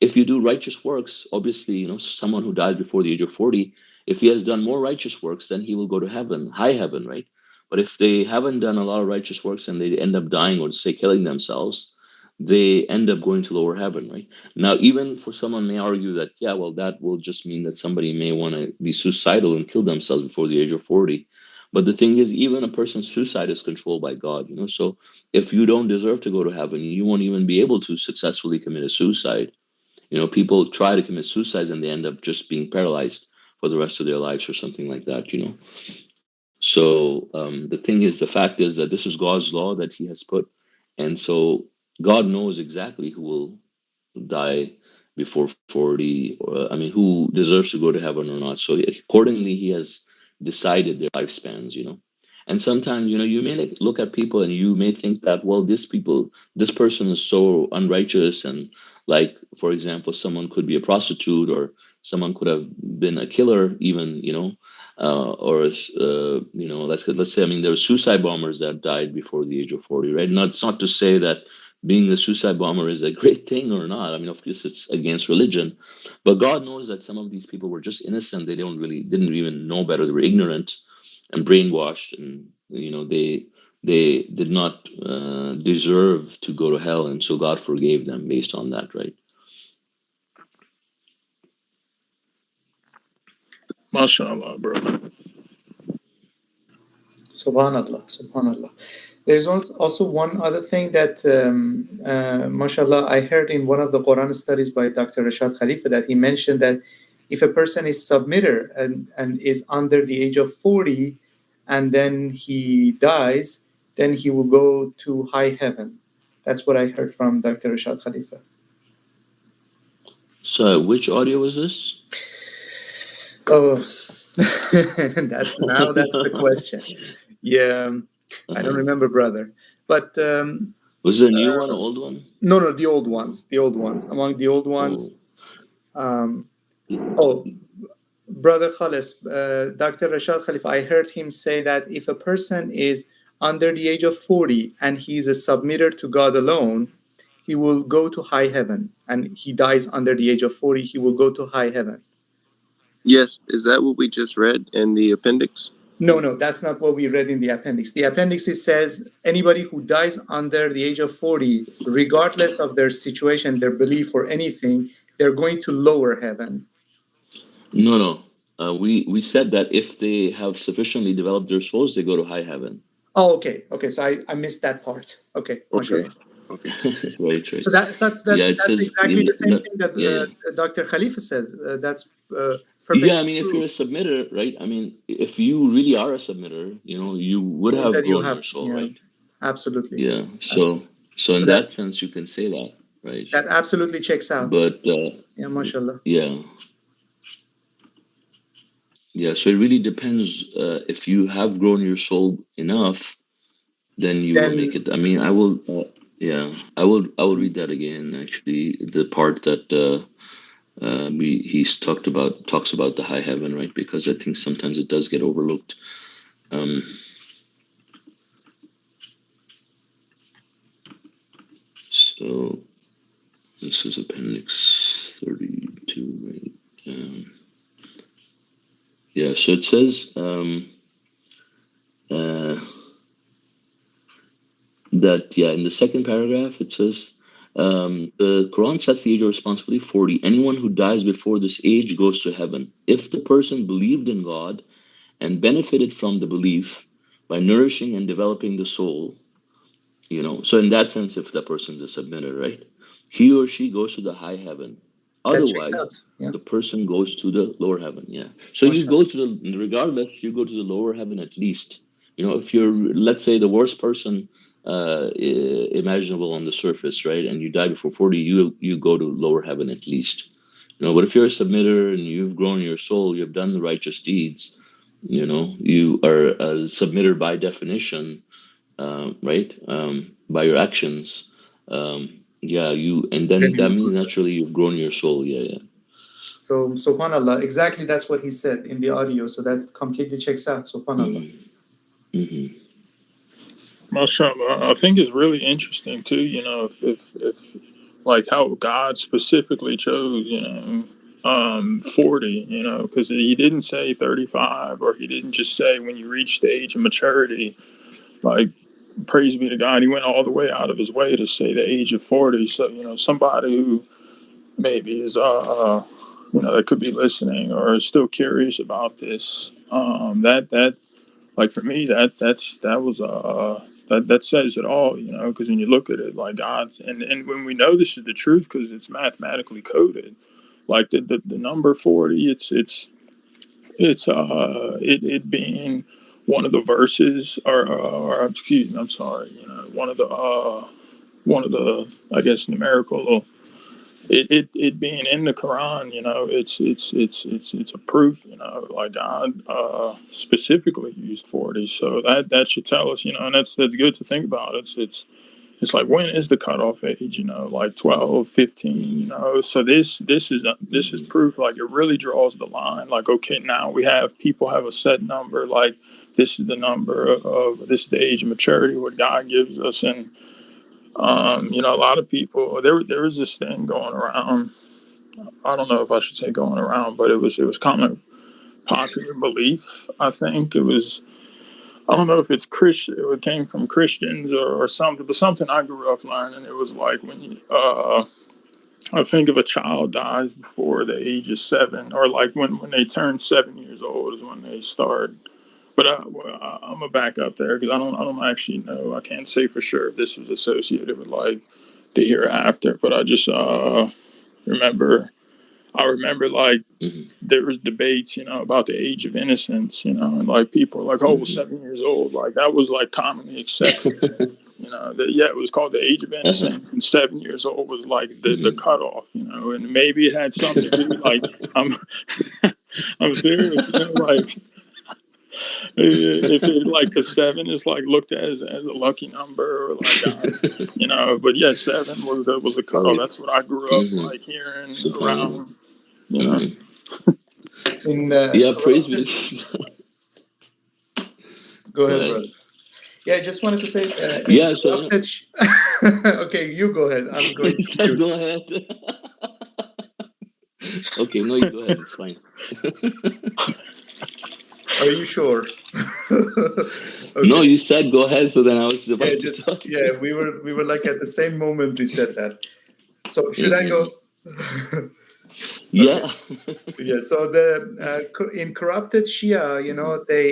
If you do righteous works, obviously, someone who dies before the age of 40, if he has done more righteous works, then he will go to heaven, high heaven, right? But if they haven't done a lot of righteous works and they end up dying or say killing themselves, they end up going to lower heaven, right? Now, even for someone may argue that, yeah, well, that will just mean that somebody may want to be suicidal and kill themselves before the age of 40. But the thing is, even a person's suicide is controlled by God, So if you don't deserve to go to heaven, you won't even be able to successfully commit a suicide. People try to commit suicides and they end up just being paralyzed for the rest of their lives or something like that. So the thing is, the fact is that this is God's law that he has put. And so God knows exactly who will die before 40, who deserves to go to heaven or not. So accordingly, he has decided their lifespans. And sometimes, you may look at people and you may think that, well, this person is so unrighteous. And like, for example, someone could be a prostitute, or someone could have been a killer even, or, let's say, I mean, there were suicide bombers that died before the age of 40, right? It's not to say that being a suicide bomber is a great thing or not. I mean, of course, it's against religion, but God knows that some of these people were just innocent. They didn't even know better. They were ignorant and brainwashed, and they did not deserve to go to hell, and so God forgave them based on that, right? MashaAllah, bro. Subhanallah, subhanallah. There's also one other thing that, mashallah, I heard in one of the Quran studies by Dr. Rashad Khalifa, that he mentioned that if a person is submitter and is under the age of 40 and then he dies, then he will go to high heaven. That's what I heard from Dr. Rashad Khalifa. So which audio was this? Oh, that's the question. Yeah, I don't remember, brother. But was there a new one, old one? No, the old ones. The old ones. Among the old ones. Brother Khalis, Dr. Rashad Khalif, I heard him say that if a person is under the age of 40 and he's a submitter to God alone, he will go to high heaven. And he dies under the age of 40, he will go to high heaven. Yes, is that what we just read in the appendix? No, that's not what we read in the appendix. The appendix says anybody who dies under the age of 40, regardless of their situation, their belief, or anything, they're going to lower heaven. No. We said that if they have sufficiently developed their souls, they go to high heaven. Oh, okay. So I missed that part. Okay. Right. So that's exactly the same thing that Dr. Khalifa said. That's perfect. Yeah, I mean, if you're a submitter, right? I mean, if you really are a submitter, you would have grown your soul, right? Absolutely. Yeah. So in that sense, you can say that, right? That absolutely checks out. But yeah, mashallah. Yeah. So it really depends. If you have grown your soul enough, then you will make it. I mean, I will. I will read that again. Actually, the part that he's talks about the high heaven, right? Because I think sometimes it does get overlooked. So this is appendix 32, right? So it says that in the second paragraph it says the Quran sets the age of responsibility 40. Anyone who dies before this age goes to heaven if the person believed in God and benefited from the belief by nourishing and developing the soul. So in that sense, if the person's a submitter, right, he or she goes to the high heaven. Otherwise, the person goes to the lower heaven. So you go to regardless, you go to the lower heaven at least. If you're, let's say, the worst person imaginable on the surface, right, and you die before 40, you go to lower heaven at least. But if you're a submitter and you've grown your soul, you've done the righteous deeds, you are a submitter by definition, right? By your actions. That means naturally you've grown your soul. So subhanallah, exactly that's what he said in the audio. So that completely checks out. Subhanallah. MashaAllah. I think it's really interesting too. If like how God specifically chose, 40. Because he didn't say 35, or he didn't just say when you reach the age of maturity. Like, praise be to God, he went all the way out of his way to say the age of 40. So somebody who maybe is that could be listening or is still curious about this, that like for me that says it all, because when you look at it, like God's, and when we know this is the truth because it's mathematically coded, like the number 40, it being one of the verses, or excuse me, I'm sorry, one of the I guess numerical it being in the Quran, it's a proof, like God specifically used 40. So that should tell us, and that's good to think about. It's like, when is the cutoff age? Like 12, 15. So this is proof. Like, it really draws the line. Like, okay, now people have a set number. Like, this is the number of this is the age of maturity what God gives us. And a lot of people, there was this thing going around. I don't know if I should say going around, but it was kind of popular belief. I think it was. I don't know if it's Christian. It came from Christians or something, but something I grew up learning. It was like, when I think if a child dies before the age of 7, or like when they turn 7 years old is when they start. But I'm gonna back up there because I don't actually know. I can't say for sure if this was associated with like the hereafter. But I just remember. I remember, like, there was debates, about the age of innocence, and like people were like, oh, well, 7 years old, like that was like commonly accepted, that it was called the age of innocence, and 7 years old was like the cutoff, and maybe it had something to do, like, I'm I'm serious, like, if it, like, cause 7 is like looked at as a lucky number, or like, but yeah, 7 was the cutoff. That's what I grew up like hearing around. Yeah, praise be. Go ahead, brother. Yeah, I just wanted to say. Okay, you go ahead. I'm going to go ahead. Okay, no, you go ahead. It's fine. Are you sure? Okay. No, you said go ahead. So then I was about to talk. Yeah, we were like at the same moment we said that. So should I go? Yeah. Yeah. So in corrupted Shia,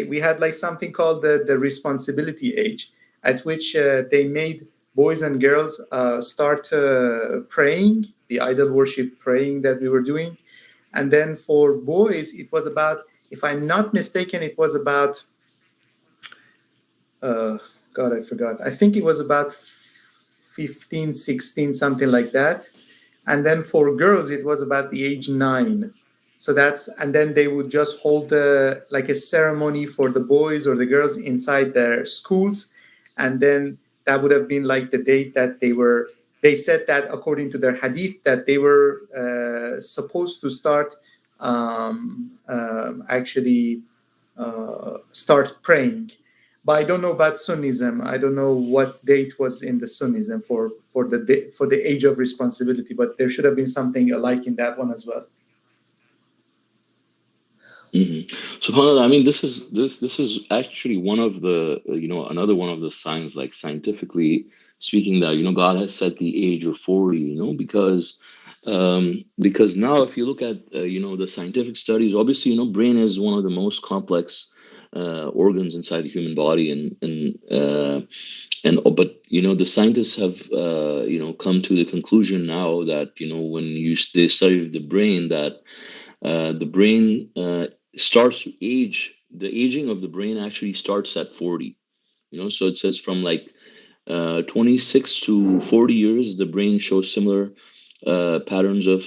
we had like something called the responsibility age, at which they made boys and girls start praying, the idol worship praying that we were doing, and then for boys it was about, if I'm not mistaken, it was about God, I forgot. I think it was about 15, 16, something like that. And then for girls, it was about the age 9. So and then they would just hold like a ceremony for the boys or the girls inside their schools. And then that would have been like the date that they said that according to their hadith, that they were supposed to start actually start praying. But I don't know about Sunnism. I don't know what date was in the Sunnism for the age of responsibility, but there should have been something alike in that one as well. SubhanAllah, I mean, this is actually one of the another one of the signs, like scientifically speaking, that God has set the age of 40, because now if you look at the scientific studies, obviously brain is one of the most complex organs inside the human body, but the scientists have come to the conclusion now that when they study the brain, that the brain starts to age. The aging of the brain actually starts at 40. So it says from like 26 to 40 years, the brain shows similar patterns of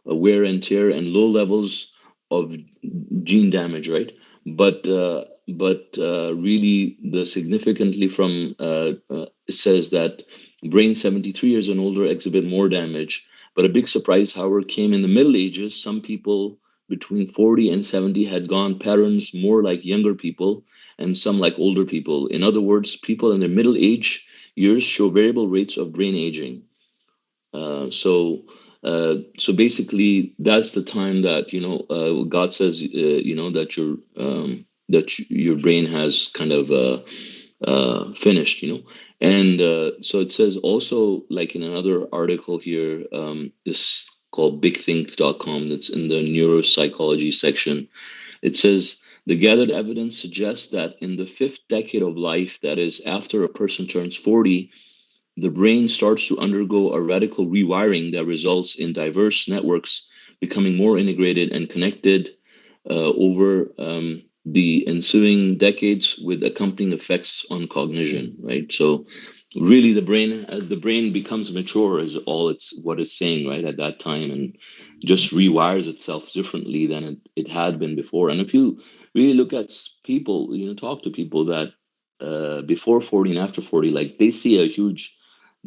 wear and tear and low levels of gene damage, right? But really, the significantly from it says that brain 73 years and older exhibit more damage. But a big surprise, however, came in the Middle Ages. Some people between 40 and 70 had gone patterns more like younger people, and some like older people. In other words, people in their middle age years show variable rates of brain aging. So basically, that's the time that God says that your brain has kind of finished. And so it says also, like in another article here, this called bigthink.com, that's in the neuropsychology section. It says the gathered evidence suggests that in the 5th decade of life, that is after a person turns 40, the brain starts to undergo a radical rewiring that results in diverse networks becoming more integrated and connected over the ensuing decades, with accompanying effects on cognition, right? So really the brain becomes mature is all it's what it's saying, right, at that time, and just rewires itself differently than it had been before. And if you really look at people, talk to people that before 40 and after 40, like they see a huge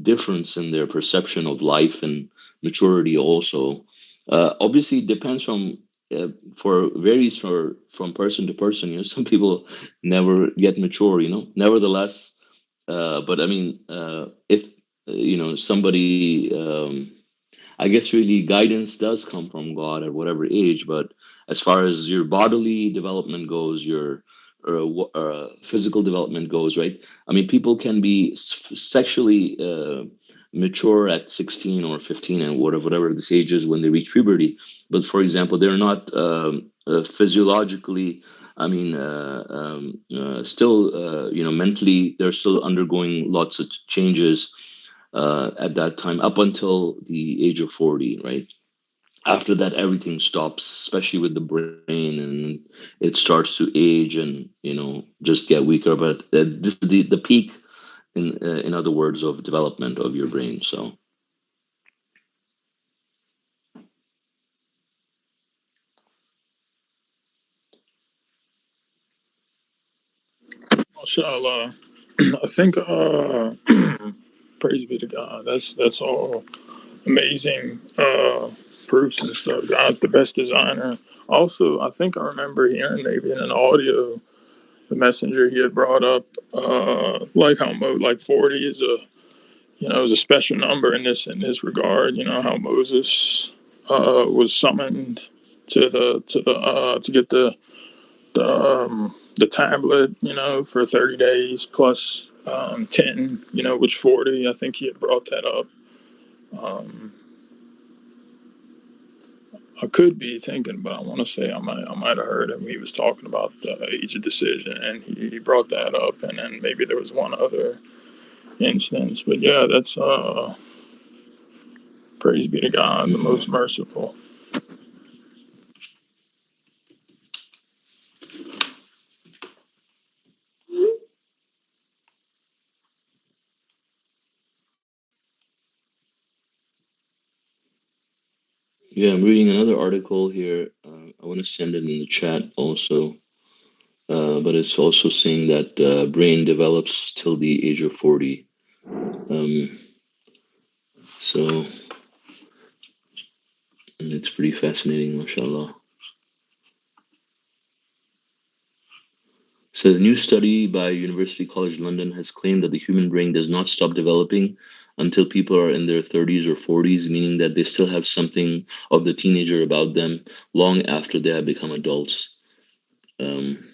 difference in their perception of life and maturity also. Obviously it depends for varies from person to person. Some people never get mature, nevertheless. But I mean, if somebody, I guess really guidance does come from God at whatever age. But as far as your bodily development goes, your physical development goes, right? I mean, people can be sexually mature at 16 or 15 and whatever this age is when they reach puberty. But for example, they're not physiologically. I mean, still, mentally, they're still undergoing lots of changes at that time up until the age of 40, right? After that, everything stops, especially with the brain, and it starts to age and, just get weaker. But this is the peak, in other words, of development of your brain. So, Mashallah. I think praise be to God. That's all amazing proofs and stuff. God's the best designer. Also, I think I remember hearing maybe in an audio the messenger he had brought up like how like 40 is a is a special number in this regard. How Moses was summoned to get the tablet, for 30 days plus 10, which 40. I think he had brought that up. Um, I could be thinking, but I want to say I might have heard him. He was talking about the age of decision, and he brought that up, and then maybe there was one other instance. But yeah, that's praise be to God, the most merciful. yeah, I'm reading another article here. I want to send it in the chat also. But it's also saying that brain develops till the age of 40. Um, so it's pretty fascinating, mashallah. So the new study by University College London has claimed that the human brain does not stop developing until people are in their 30s or 40s, meaning that they still have something of the teenager about them long after they have become adults. Um,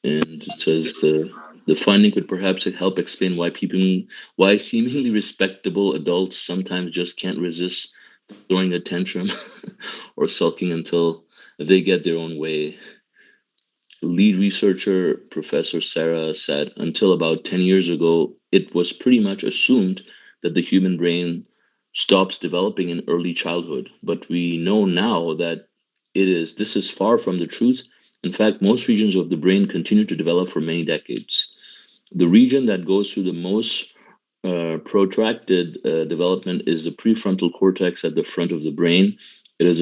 and it says the finding could perhaps help explain why seemingly respectable adults sometimes just can't resist throwing a tantrum or sulking until they get their own way. Lead researcher Professor Sarah said, until about 10 years ago, it was pretty much assumed that the human brain stops developing in early childhood. But we know now that this is far from the truth. In fact, most regions of the brain continue to develop for many decades. The region that goes through the most protracted development is the prefrontal cortex at the front of the brain. It is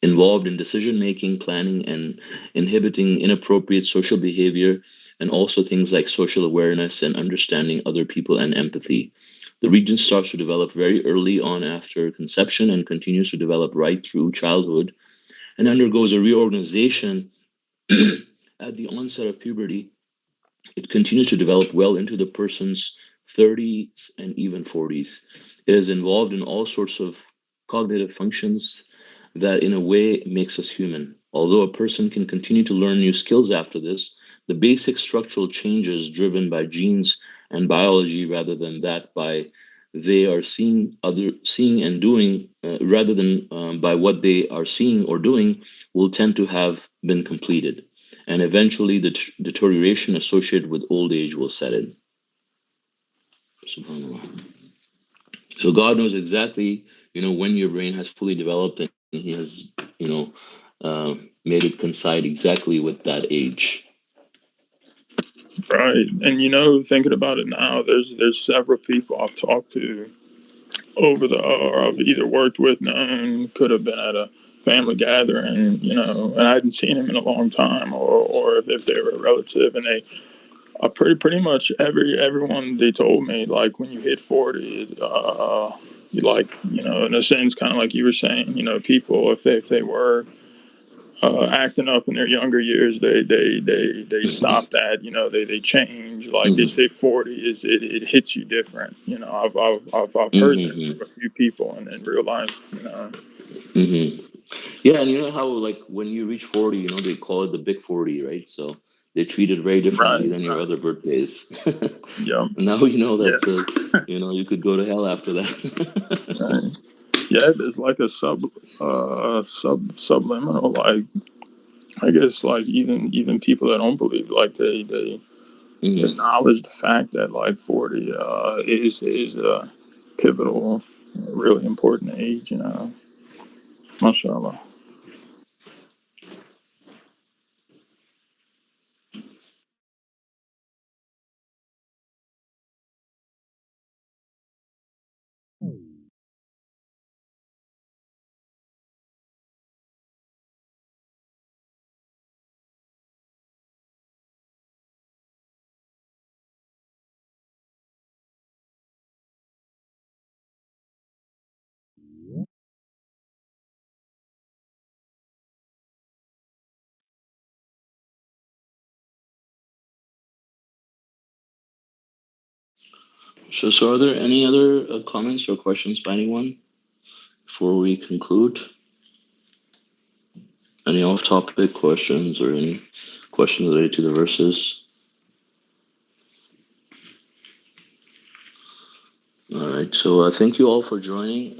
involved in decision making, planning, and inhibiting inappropriate social behavior, and also things like social awareness and understanding other people and empathy. The region starts to develop very early on after conception and continues to develop right through childhood and undergoes a reorganization at the onset of puberty. It continues to develop well into the person's 30s and even 40s. It is involved in all sorts of cognitive functions that, in a way, makes us human. Although a person can continue to learn new skills after this, the basic structural changes driven by genes and biology rather than that by they are seeing and doing rather than by what they are seeing or doing will tend to have been completed, and eventually the deterioration associated with old age will set in. Subhanallah. So God knows exactly, when your brain has fully developed, and He has, made it coincide exactly with that age. Right. And, you know, thinking about it now, there's several people I've talked to over the, or I've either worked with, known, could have been at a family gathering, you know, and I hadn't seen him in a long time, or if they were a relative, and they, pretty much everyone, they told me, like, when you hit 40, you, like, you know, in a sense, kind of like you were saying, you know, people, if they were acting up in their younger years, they stop that, you know, they change, like they say 40 is, it hits you different, you know. I've heard that from a few people in real life, you know. Yeah, and you know how, like, when you reach 40, you know, they call it the big 40, right? So they treat it very differently Right. than your other birthdays. Yep. Now you know Yeah. that, you know, you could go to hell after that. Right. Yeah, there's like a subliminal, like, I guess, like, even people that don't believe, like, they acknowledge the fact that, like, 40 is a pivotal, really important age, you know. Mashallah. So are there any other comments or questions by anyone before we conclude? Any off-topic questions or any questions related to the verses? All right, so thank you all for joining.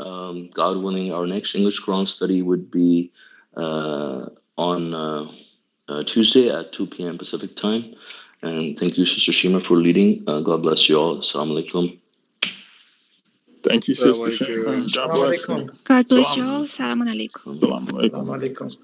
God willing, our next English Quran study would be on Tuesday at 2 p.m. Pacific time. And thank you, Sister Shima, for leading. God bless you all. Assalamu alaikum. Thank you, Sister Shima. God Assalamu bless you. alaikum. God bless you all. Salāmun Alaykum. Salāmun Alaykum. Assalamu alaikum.